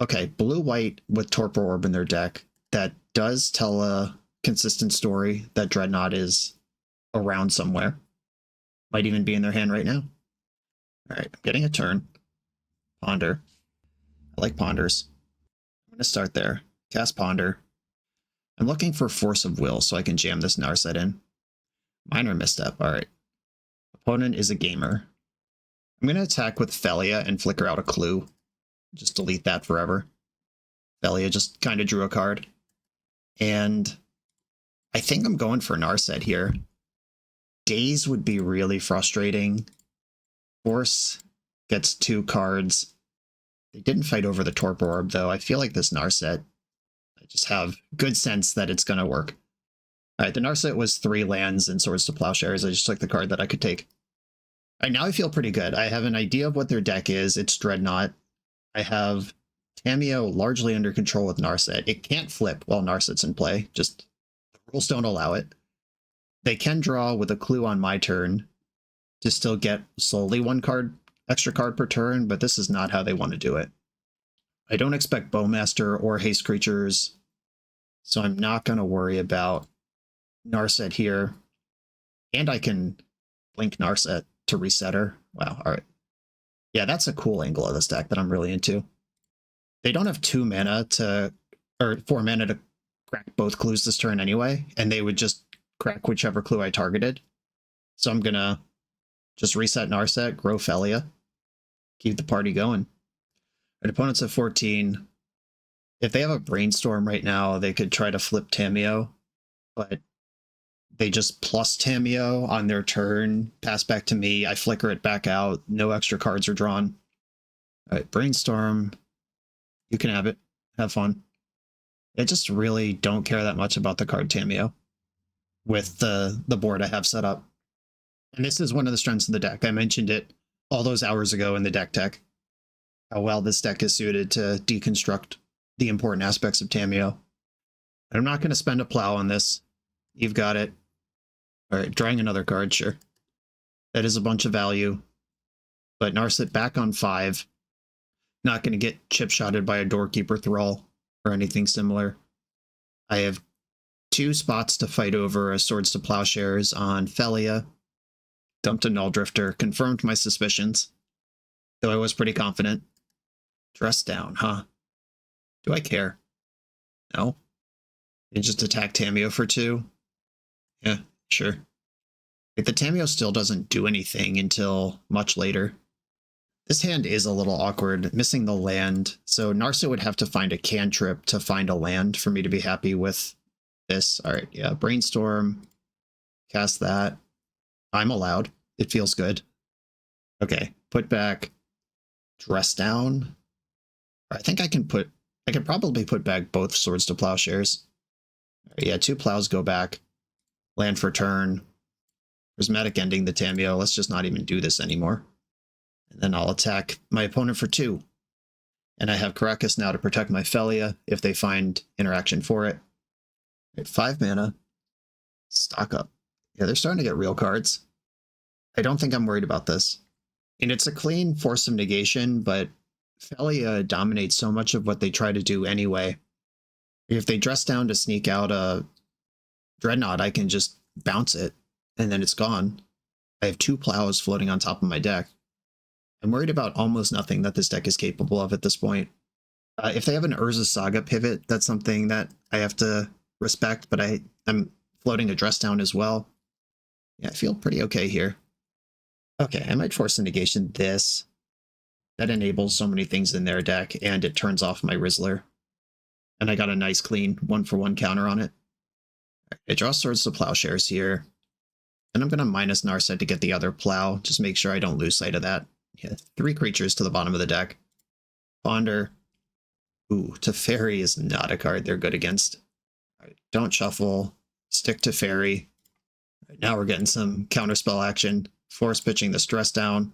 Okay, blue-white with Torpor Orb in their deck. That does tell a consistent story that Dreadnought is around somewhere. Might even be in their hand right now. Alright, I'm getting a turn. Ponder. I like Ponders. I'm going to start there. Cast Ponder. I'm looking for Force of Will so I can jam this Narset in. Minor misstep, alright. Opponent is a gamer. I'm going to attack with Felia and flicker out a clue. Just delete that forever. Felia just kind of drew a card. And I think I'm going for Narset here. Daze would be really frustrating. Force gets 2 cards. They didn't fight over the Torpor Orb, though. I feel like this Narset, I just have good sense that it's going to work. Alright, the Narset was 3 lands and Swords to Plowshares. I just took the card that I could take. Alright, now I feel pretty good. I have an idea of what their deck is. It's Dreadnought. I have Tamiyo largely under control with Narset. It can't flip while Narset's in play. Just the rules don't allow it. They can draw with a clue on my turn to still get solely 1 extra card per turn, but this is not how they want to do it. I don't expect Bowmaster or Haste Creatures, so I'm not going to worry about Narset here. And I can blink Narset to reset her. Wow, alright. Yeah, that's a cool angle of this deck that I'm really into. They don't have 4 mana to crack both clues this turn anyway, and they would just crack whichever clue I targeted. So I'm gonna just reset Narset, grow Felia, keep the party going. Our opponent's at 14. If they have a Brainstorm right now, they could try to flip Tamiyo, but they just plus Tamiyo on their turn, pass back to me, I flicker it back out, no extra cards are drawn. Alright, Brainstorm, you can have it, have fun. I just really don't care that much about the card Tamiyo with the board I have set up. And this is one of the strengths of the deck. I mentioned it all those hours ago in the deck tech, how well this deck is suited to deconstruct the important aspects of Tamiyo. I'm not going to spend a plow on this. You've got it. Alright, drawing another card, sure. That is a bunch of value. But Narset back on 5. Not going to get chip-shotted by a Doorkeeper Thrall or anything similar. I have 2 spots to fight over a Swords to Plowshares on Felia. Dumped a Null Drifter, confirmed my suspicions. Though I was pretty confident. Dress down, huh? Do I care? No? You just attack Tamiyo for 2? Yeah, sure. If the Tamiyo still doesn't do anything until much later. This hand is a little awkward, missing the land, so Narset would have to find a cantrip to find a land for me to be happy with this. Alright, yeah, Brainstorm, cast that. I'm allowed. It feels good. Okay, put back, dress down. I think I can probably put back both Swords to Plowshares. Right, yeah, 2 plows go back. Land for turn. Prismatic ending the Tamiyo. Let's just not even do this anymore. And then I'll attack my opponent for 2. And I have Caracas now to protect my Felia if they find interaction for it. At 5 mana. Stock up. Yeah, they're starting to get real cards. I don't think I'm worried about this. And it's a clean Force of Negation, but Felia dominates so much of what they try to do anyway. If they dress down to sneak out a Dreadnought, I can just bounce it, and then it's gone. I have 2 plows floating on top of my deck. I'm worried about almost nothing that this deck is capable of at this point. If they have an Urza Saga pivot, that's something that I have to respect, but I'm floating a Dress Down as well. Yeah, I feel pretty okay here. Okay, I might force a negation this. That enables so many things in their deck, and it turns off my Riddler. And I got a nice clean 1-for-1 counter on it. I draw Swords to Plowshares here. And I'm going to minus Narset to get the other plow. Just make sure I don't lose sight of that. Yeah, 3 creatures to the bottom of the deck. Ponder. Ooh, Teferi is not a card they're good against. All right, don't shuffle. Stick Teferi. Right, now we're getting some counterspell action. Force pitching this Dress Down.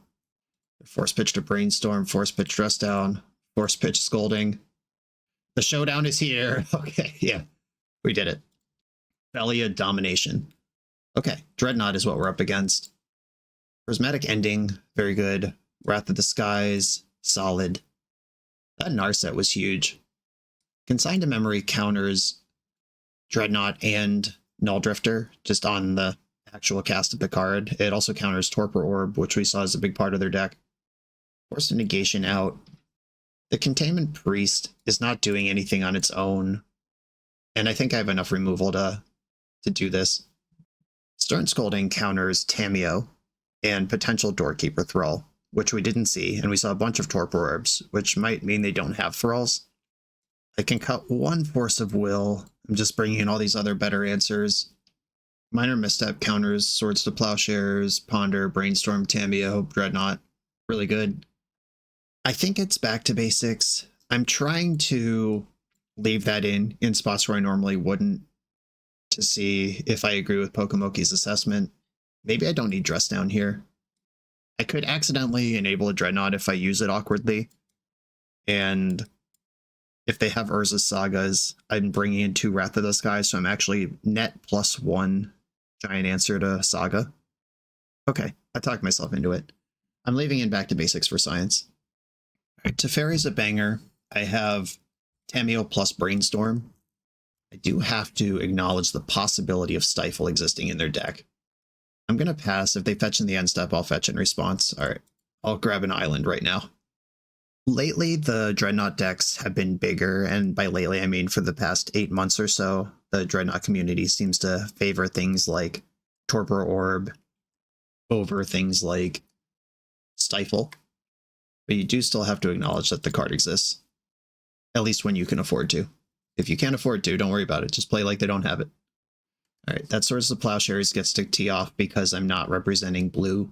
Force pitch to Brainstorm. Force pitch Dress Down. Force pitch Scolding. The showdown is here. Okay, yeah, we did it. Velia Domination. Okay, Dreadnought is what we're up against. Prismatic Ending, very good. Wrath of the Skies, solid. That Narset was huge. Consign to Memory counters Dreadnought and Null Drifter, just on the actual cast of the card. It also counters Torpor Orb, which we saw as a big part of their deck. Force a negation out. The Containment Priest is not doing anything on its own, and I think I have enough removal to do this. Stern Scolding counters Tameo and potential Doorkeeper Thrall, which we didn't see, and we saw a bunch of Torpor Orbs, which might mean they don't have Thralls. I can cut 1 Force of Will. I'm just bringing in all these other better answers. Minor Misstep counters Swords to Plowshares, Ponder, Brainstorm, Tameo, Dreadnought. Really good. I think it's back to basics. I'm trying to leave that in spots where I normally wouldn't, to see if I agree with Pokemoki's assessment. Maybe I don't need Dress Down here. I could accidentally enable a Dreadnought if I use it awkwardly. And if they have Urza Sagas, I'm bringing in 2 Wrath of the Sky, so I'm actually net +1 Giant Answer to Saga. Okay, I talked myself into it. I'm leaving in back to basics for science. All right, Teferi's a banger. I have Tameo plus Brainstorm. I do have to acknowledge the possibility of Stifle existing in their deck. I'm going to pass. If they fetch in the end step, I'll fetch in response. All right, I'll grab an island right now. Lately, the Dreadnought decks have been bigger, and by lately, I mean for the past 8 months or so, the Dreadnought community seems to favor things like Torpor Orb over things like Stifle. But you do still have to acknowledge that the card exists, at least when you can afford to. If you can't afford to, don't worry about it. Just play like they don't have it. All right, that Swords of Plowshares gets to tee off because I'm not representing blue.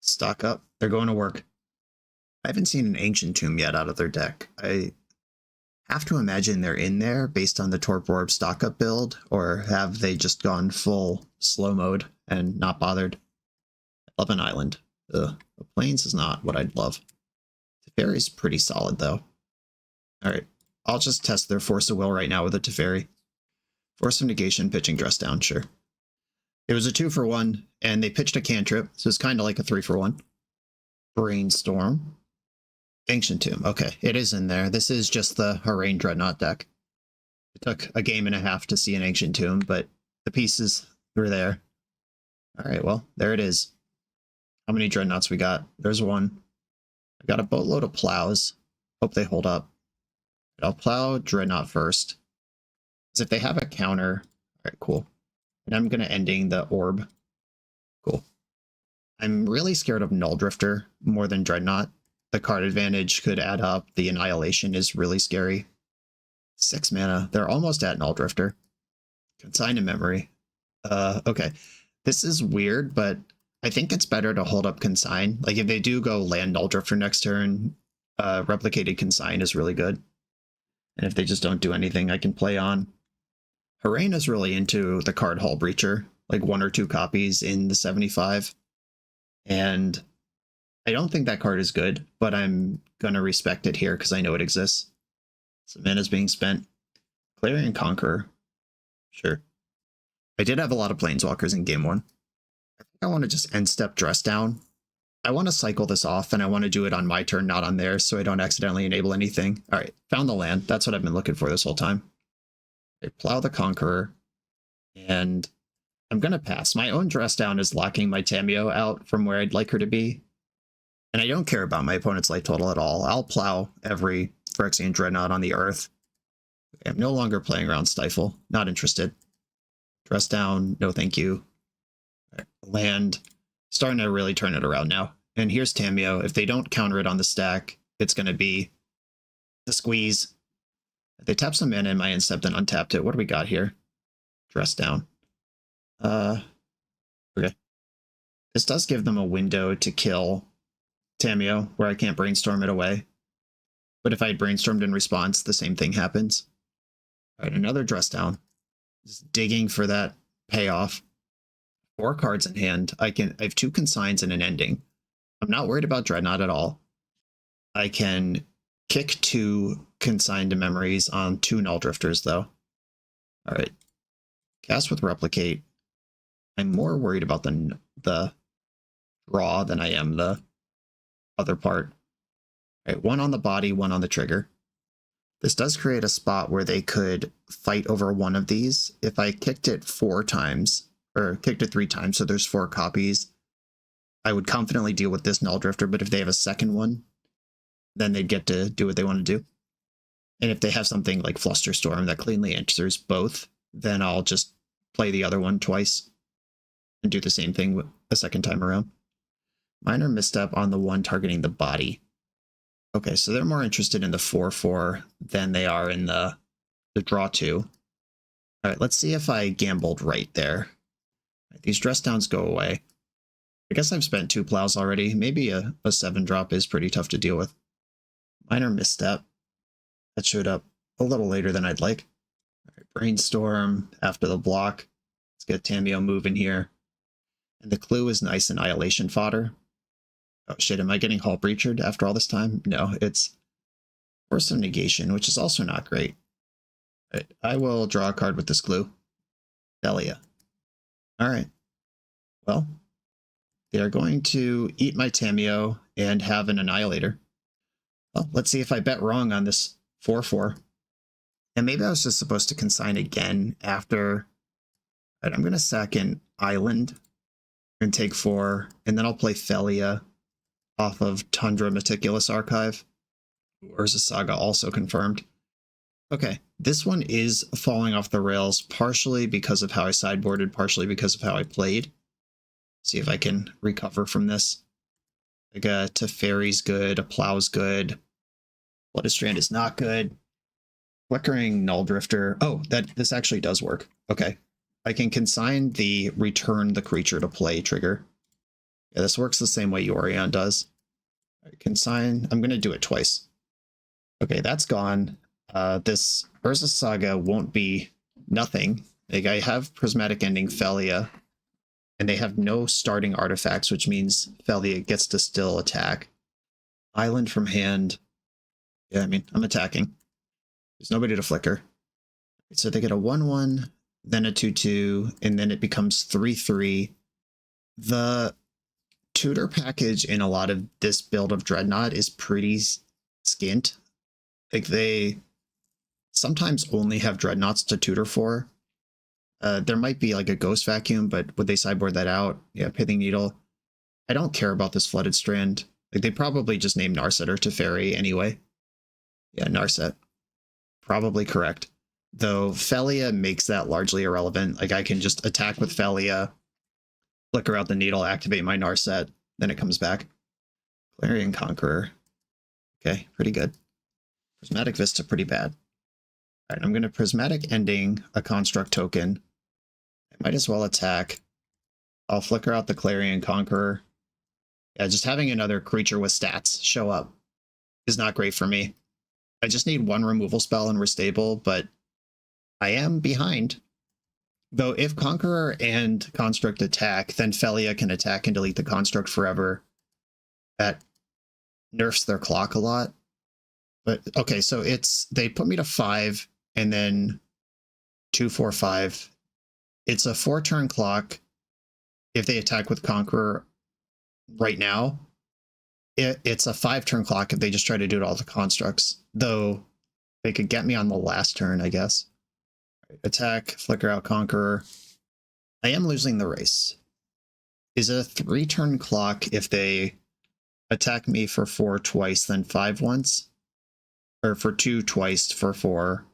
Stock up. They're going to work. I haven't seen an Ancient Tomb yet out of their deck. I have to imagine they're in there based on the Torpor Orb stock up build, or have they just gone full slow mode and not bothered? I love an island. Ugh, the Plains is not what I'd love. Teferi's pretty solid though. All right, I'll just test their Force of Will right now with a Teferi. Force of Negation, pitching Dress Down, sure. It was a 2-for-1, and they pitched a cantrip, so it's kind of like a 3-for-1. Brainstorm. Ancient Tomb. Okay, it is in there. This is just the Harain Dreadnought deck. It took a 1.5 games to see an Ancient Tomb, but the pieces were there. All right, well, there it is. How many Dreadnoughts we got? There's one. I got a boatload of plows. Hope they hold up. I'll plow Dreadnought first. Because if they have a counter... Alright, cool. And I'm going to ending the orb. Cool. I'm really scared of Null Drifter more than Dreadnought. The card advantage could add up. The Annihilation is really scary. 6 mana. They're almost at Null Drifter. Consign to Memory. Okay. This is weird, but I think it's better to hold up Consign. Like, if they do go land Null Drifter next turn, Replicated Consign is really good. And if they just don't do anything, I can play on. Harain is really into the card Hull Breacher, like 1 or 2 copies in the 75. And I don't think that card is good, but I'm going to respect it here because I know it exists. So mana's being spent. Clarion Conqueror. Sure. I did have a lot of Planeswalkers in game 1. I think I want to just end step Dress Down. I want to cycle this off, and I want to do it on my turn, not on theirs, so I don't accidentally enable anything. All right, found the land. That's what I've been looking for this whole time. Okay, plow the Conqueror. And I'm going to pass. My own dress down is locking my Tamiyo out from where I'd like her to be. And I don't care about my opponent's life total at all. I'll plow every Phyrexian Dreadnought on the earth. Okay, I'm no longer playing around Stifle. Not interested. Dress down. No thank you. Right, land. Starting to really turn it around now. And here's Tamiyo. If they don't counter it on the stack, it's going to be the squeeze. They tap some mana in my Incept and untapped it. What do we got here? Dress down. Okay. This does give them a window to kill Tamiyo, where I can't brainstorm it away. But if I had brainstormed in response, the same thing happens. All right, another dress down. Just digging for that payoff. 4 cards in hand. I have 2 consigns and an ending. I'm not worried about Dreadnought at all. I can kick 2 consigned memories on 2 Null Drifters, though. All right. Cast with Replicate. I'm more worried about the draw than I am the other part. All right, 1 on the body, 1 on the trigger. This does create a spot where they could fight over one of these. If I kicked it 4 times, or kicked it 3 times, so there's 4 copies, I would confidently deal with this Null Drifter, but if they have a second one, then they'd get to do what they want to do. And if they have something like Flusterstorm that cleanly answers both, then I'll just play the other one twice and do the same thing a second time around. Minor misstep on the one targeting the body. Okay, so they're more interested in the 4/4 than they are in the draw 2. All right, let's see if I gambled right there. These dress downs go away. I guess I've spent 2 plows already. Maybe a 7-drop is pretty tough to deal with. Minor misstep. That showed up a little later than I'd like. All right, brainstorm after the block. Let's get Tamiyo moving here. And the clue is nice annihilation fodder. Oh shit, am I getting Hull Breachered after all this time? No, it's Force of Negation, which is also not great. All right, I will draw a card with this clue. Thelia. Alright. Well, they are going to eat my Tamiyo and have an Annihilator. Well, let's see if I bet wrong on this 4/4. And maybe I was just supposed to consign again after. Right, I'm going to sack an Island and take 4, and then I'll play Thelia off of Tundra Meticulous Archive. Urza Saga also confirmed. Okay, this one is falling off the rails, partially because of how I sideboarded, partially because of how I played. See if I can recover from this. Like a Teferi's good, a Plow's good. Blooded Strand is not good. Flickering Null Drifter. Oh, this actually does work. Okay. I can consign the return the creature to play trigger. Yeah, this works the same way Yorion does. Right, consign. I'm going to do it twice. Okay, that's gone. This Urza Saga won't be nothing. Like, I have Prismatic Ending Thelia, and they have no starting artifacts, which means Thelia gets to still attack. Island from hand. Yeah, I mean, I'm attacking. There's nobody to flicker. So they get a 1/1, then a 2/2, and then it becomes 3/3. The tutor package in a lot of this build of Dreadnought is pretty skint. Like, they sometimes only have Dreadnoughts to tutor for. There might be like a Ghost Vacuum, but would they sideboard that out? Yeah, Pithing Needle. I don't care about this Flooded Strand. Like, they probably just named Narset or Teferi anyway. Yeah, Narset. Probably correct. Though Thelia makes that largely irrelevant. Like, I can just attack with Thelia, flicker out the needle, activate my Narset, then it comes back. Clarion Conqueror. Okay, pretty good. Prismatic Vista, pretty bad. All right, I'm going to Prismatic Ending a Construct token. I might as well attack. I'll flicker out the Clarion Conqueror. Yeah, just having another creature with stats show up is not great for me. I just need 1 removal spell and we're stable, but I am behind. Though if Conqueror and Construct attack, then Thelia can attack and delete the Construct forever. That nerfs their clock a lot. But okay, so they put me to 5 and then 2/4/5. It's a 4-turn clock if they attack with Conqueror right now. It's a 5-turn clock if they just try to do it all the constructs. Though they could get me on the last turn, I guess. Attack, flicker out Conqueror. I am losing the race. Is it a 3-turn clock if they attack me for 4 twice, then 5 once? Or for 2 twice for 4,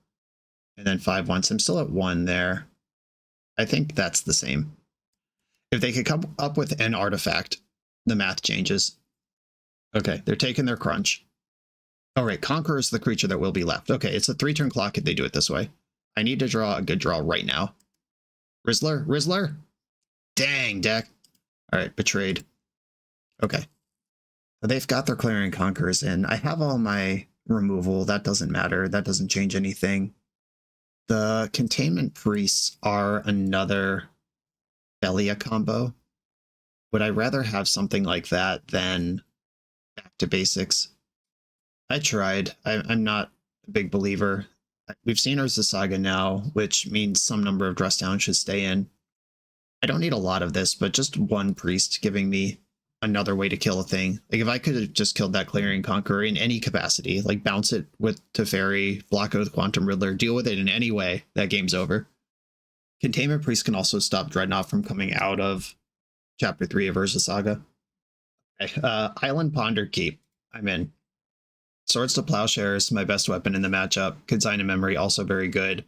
and then 5 once? I'm still at 1 there. I think that's the same. If they could come up with an artifact, the math changes. Okay, they're taking their crunch. All right, Conqueror is the creature that will be left. Okay, it's a 3-turn clock if they do it this way. I need to draw a good draw right now. Riddler? Dang, deck. All right, betrayed. Okay. They've got their Clarion Conquerors in. I have all my removal. That doesn't matter. That doesn't change anything. The Containment Priests are another Belia combo. Would I rather have something like that than back to basics? I tried. I'm not a big believer. We've seen Urza Saga now, which means some number of Dress Down should stay in. I don't need a lot of this, but just one priest giving me another way to kill a thing. Like if I could have just killed that Clarion Conqueror in any capacity, like bounce it with Teferi, block it with Quantum Riddler, deal with it in any way, that game's over. Containment Priest can also stop Dreadnought from coming out of Chapter 3 of Urza Saga. Okay, Island Ponder Keep. I'm in. Swords to Plowshares, my best weapon in the matchup. Consign to Memory, also very good.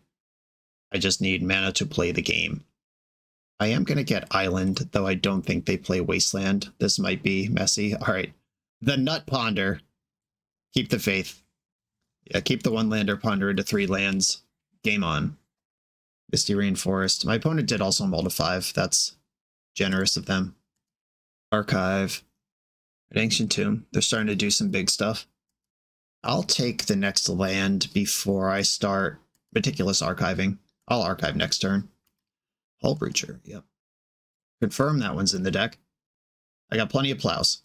I just need mana to play the game. I am going to get Island, though I don't think they play Wasteland. This might be messy. All right. The Nut Ponder. Keep the faith. Yeah, keep the 1-lander, ponder into 3 lands. Game on. Misty Rainforest. My opponent did also mull to 5. That's generous of them. Archive. Ancient Tomb. They're starting to do some big stuff. I'll take the next land before I start meticulous archiving. I'll archive next turn. Hull Breacher, yep. Confirm that one's in the deck. I got plenty of plows.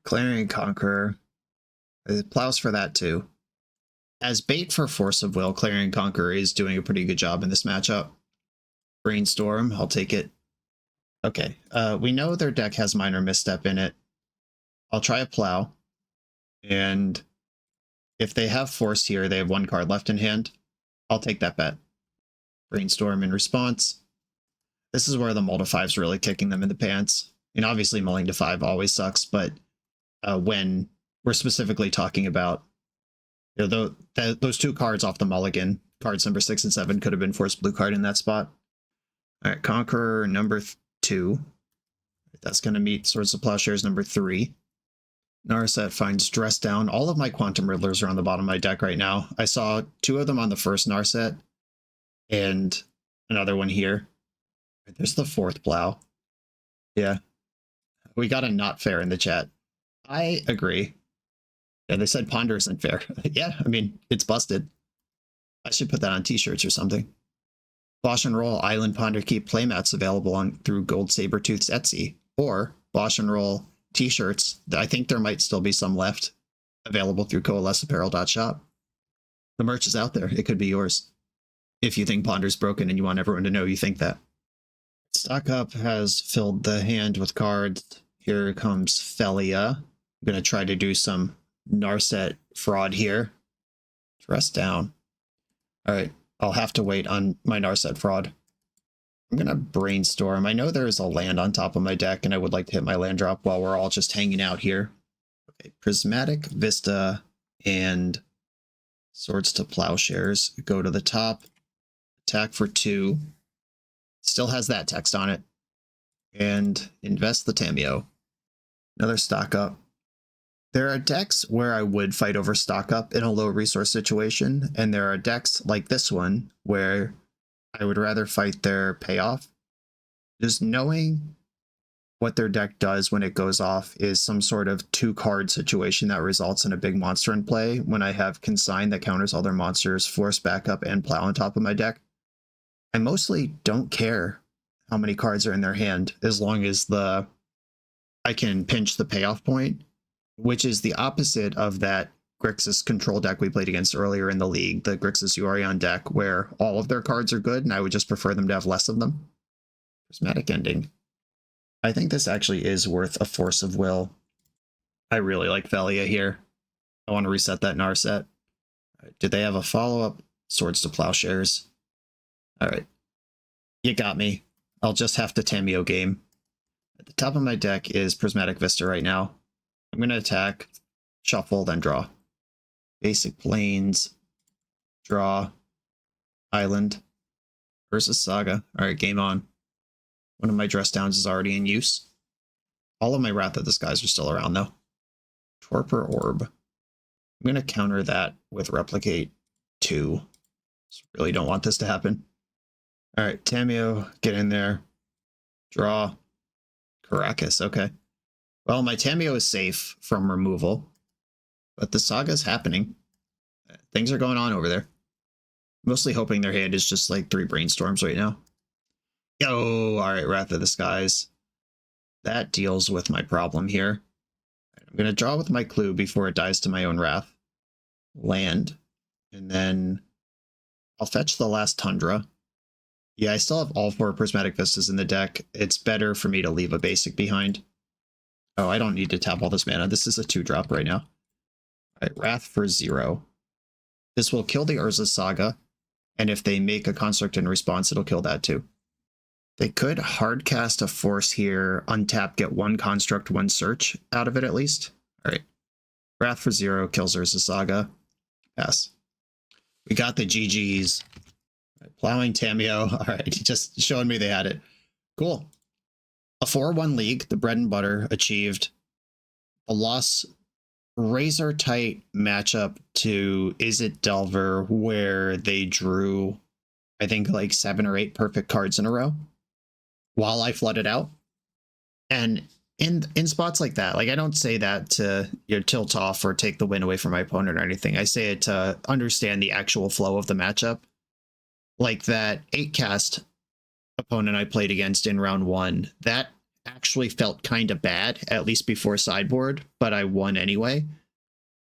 Clarion Conqueror. There's plows for that too. As bait for Force of Will, Clarion Conqueror is doing a pretty good job in this matchup. Brainstorm, I'll take it. Okay, we know their deck has Minor Misstep in it. I'll try a plow. And if they have Force here, they have 1 card left in hand. I'll take that bet. Brainstorm in response. This is where the mull to 5's really kicking them in the pants. And obviously mulling to 5 always sucks, but when we're specifically talking about, you know, those 2 cards off the mulligan, cards number 6 and 7 could have been Force Blue card in that spot. All right, Conqueror number 2. That's going to meet Swords to Plowshares number 3. Narset finds Dress Down. All of my Quantum Riddlers are on the bottom of my deck right now. I saw 2 of them on the first Narset and another one here. There's the 4th plow. Yeah. We got a not fair in the chat. I agree. Yeah, they said Ponder isn't fair. Yeah, I mean, it's busted. I should put that on t-shirts or something. BoshNRoll Island Ponder Keep playmats available on through Gold Sabertooth's Etsy. Or BoshNRoll t-shirts. I think there might still be some left available through coalesceapparel.shop. The merch is out there. It could be yours. If you think Ponder's broken and you want everyone to know you think that. Stock Up has filled the hand with cards. Here comes Felia. I'm going to try to do some Narset fraud here. Dress Down. All right, I'll have to wait on my Narset fraud. I'm going to Brainstorm. I know there's a land on top of my deck, and I would like to hit my land drop while we're all just hanging out here. Okay, Prismatic, Vista, and Swords to Plowshares go to the top. Attack for 2. Still has that text on it. And invest the Tameo. Another Stock Up. There are decks where I would fight over Stock Up in a low resource situation, and there are decks like this one where I would rather fight their payoff. Just knowing what their deck does when it goes off is some sort of 2-card situation that results in a big monster in play when I have Consign that counters all their monsters, Force Backup, and Plow on top of my deck. I mostly don't care how many cards are in their hand as long as I can pinch the payoff point, which is the opposite of that Grixis control deck we played against earlier in the league, the Grixis Yorion deck, where all of their cards are good and I would just prefer them to have less of them. Prismatic Ending. I think this actually is worth a Force of Will. I really like Felia here. I want to reset that Narset. Did they have a follow-up? Swords to Plowshares. All right. You got me. I'll just have to Tamiyo game. At the top of my deck is Prismatic Vista right now. I'm going to attack, shuffle, then draw. Basic Plains, draw, Island, versus Saga. Alright, game on. One of my dress downs is already in use. All of my Wrath of the Skies are still around though. Torpor Orb. I'm going to counter that with Replicate 2. Just really don't want this to happen. Alright, Tamiyo, get in there. Draw. Caracas, okay. Well, my Tamiyo is safe from removal, but the Saga's happening. Things are going on over there. Mostly hoping their hand is just like 3 Brainstorms right now. Yo, alright, Wrath of the Skies. That deals with my problem here. I'm going to draw with my clue before it dies to my own Wrath. Land. And then I'll fetch the last Tundra. Yeah, I still have all 4 Prismatic Vistas in the deck. It's better for me to leave a basic behind. Oh, I don't need to tap all this mana. This is a 2-drop right now. Alright, Wrath for 0. This will kill the Urza Saga, and if they make a construct in response, it'll kill that too. They could hardcast a force here, untap, get 1 construct, 1 search out of it at least. Alright. Wrath for 0 kills Urza Saga. Pass. We got the GGs. Plowing Tamiyo. Alright, just showing me they had it. Cool. A 4-1 league, the bread and butter, achieved. A loss, razor tight matchup to Is It Delver, where they drew, I think, like 7 or 8 perfect cards in a row while I flooded out. And in spots like that, like I don't say that to tilt off or take the win away from my opponent or anything. I say it to understand the actual flow of the matchup. Like that 8-cast opponent I played against in round 1, that actually felt kind of bad, at least before sideboard, but I won anyway.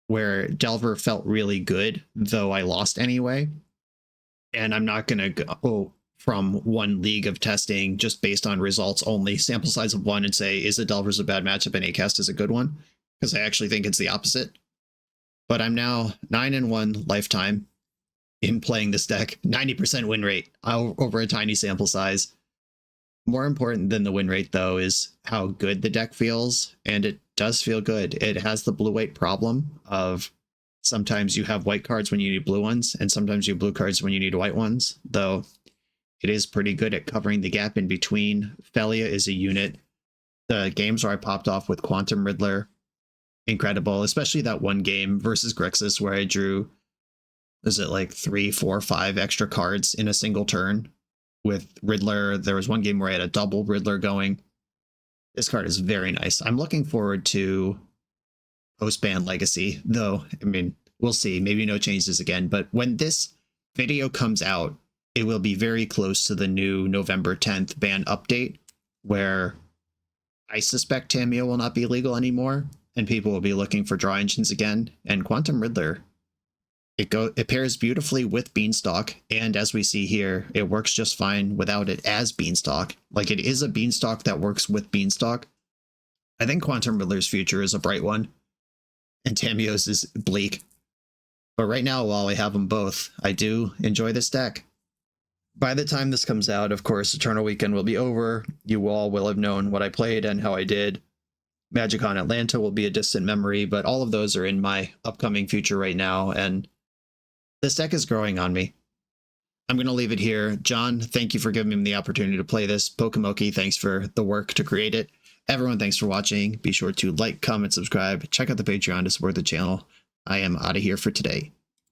Where Delver felt really good, though I lost anyway. And I'm not going to go from 1 league of testing just based on results only, sample size of 1, and say, is it Delver's a bad matchup and 8-cast is a good one? Because I actually think it's the opposite. But I'm now 9-1 lifetime in playing this deck. 90% win rate over a tiny sample size. More important than the win rate, though, is how good the deck feels, and it does feel good. It has the blue-white problem of sometimes you have white cards when you need blue ones, and sometimes you have blue cards when you need white ones, though it is pretty good at covering the gap in between. Felia is a unit. The games where I popped off with Quantum Riddler, incredible, especially that one game versus Grixis where I drew, is it like 3, 4, 5 extra cards in a single turn with Riddler. There was one game where I had a double Riddler going. This card is very nice. I'm looking forward to post-ban Legacy, though. I mean, we'll see. Maybe no changes again. But when this video comes out, it will be very close to the new November 10th ban update, where I suspect Tamiyo will not be legal anymore, and people will be looking for draw engines again. And Quantum Riddler, it pairs beautifully with Beanstalk, and as we see here, it works just fine without it as Beanstalk. Like, it is a Beanstalk that works with Beanstalk. I think Quantum Riddler's future is a bright one, and Tamiyo's is bleak. But right now, while I have them both, I do enjoy this deck. By the time this comes out, of course, Eternal Weekend will be over. You all will have known what I played and how I did. MagicCon Atlanta will be a distant memory, but all of those are in my upcoming future right now, and this deck is growing on me. I'm going to leave it here. John, thank you for giving me the opportunity to play this. Pokemoki, thanks for the work to create it. Everyone, thanks for watching. Be sure to like, comment, subscribe. Check out the Patreon to support the channel. I am out of here for today.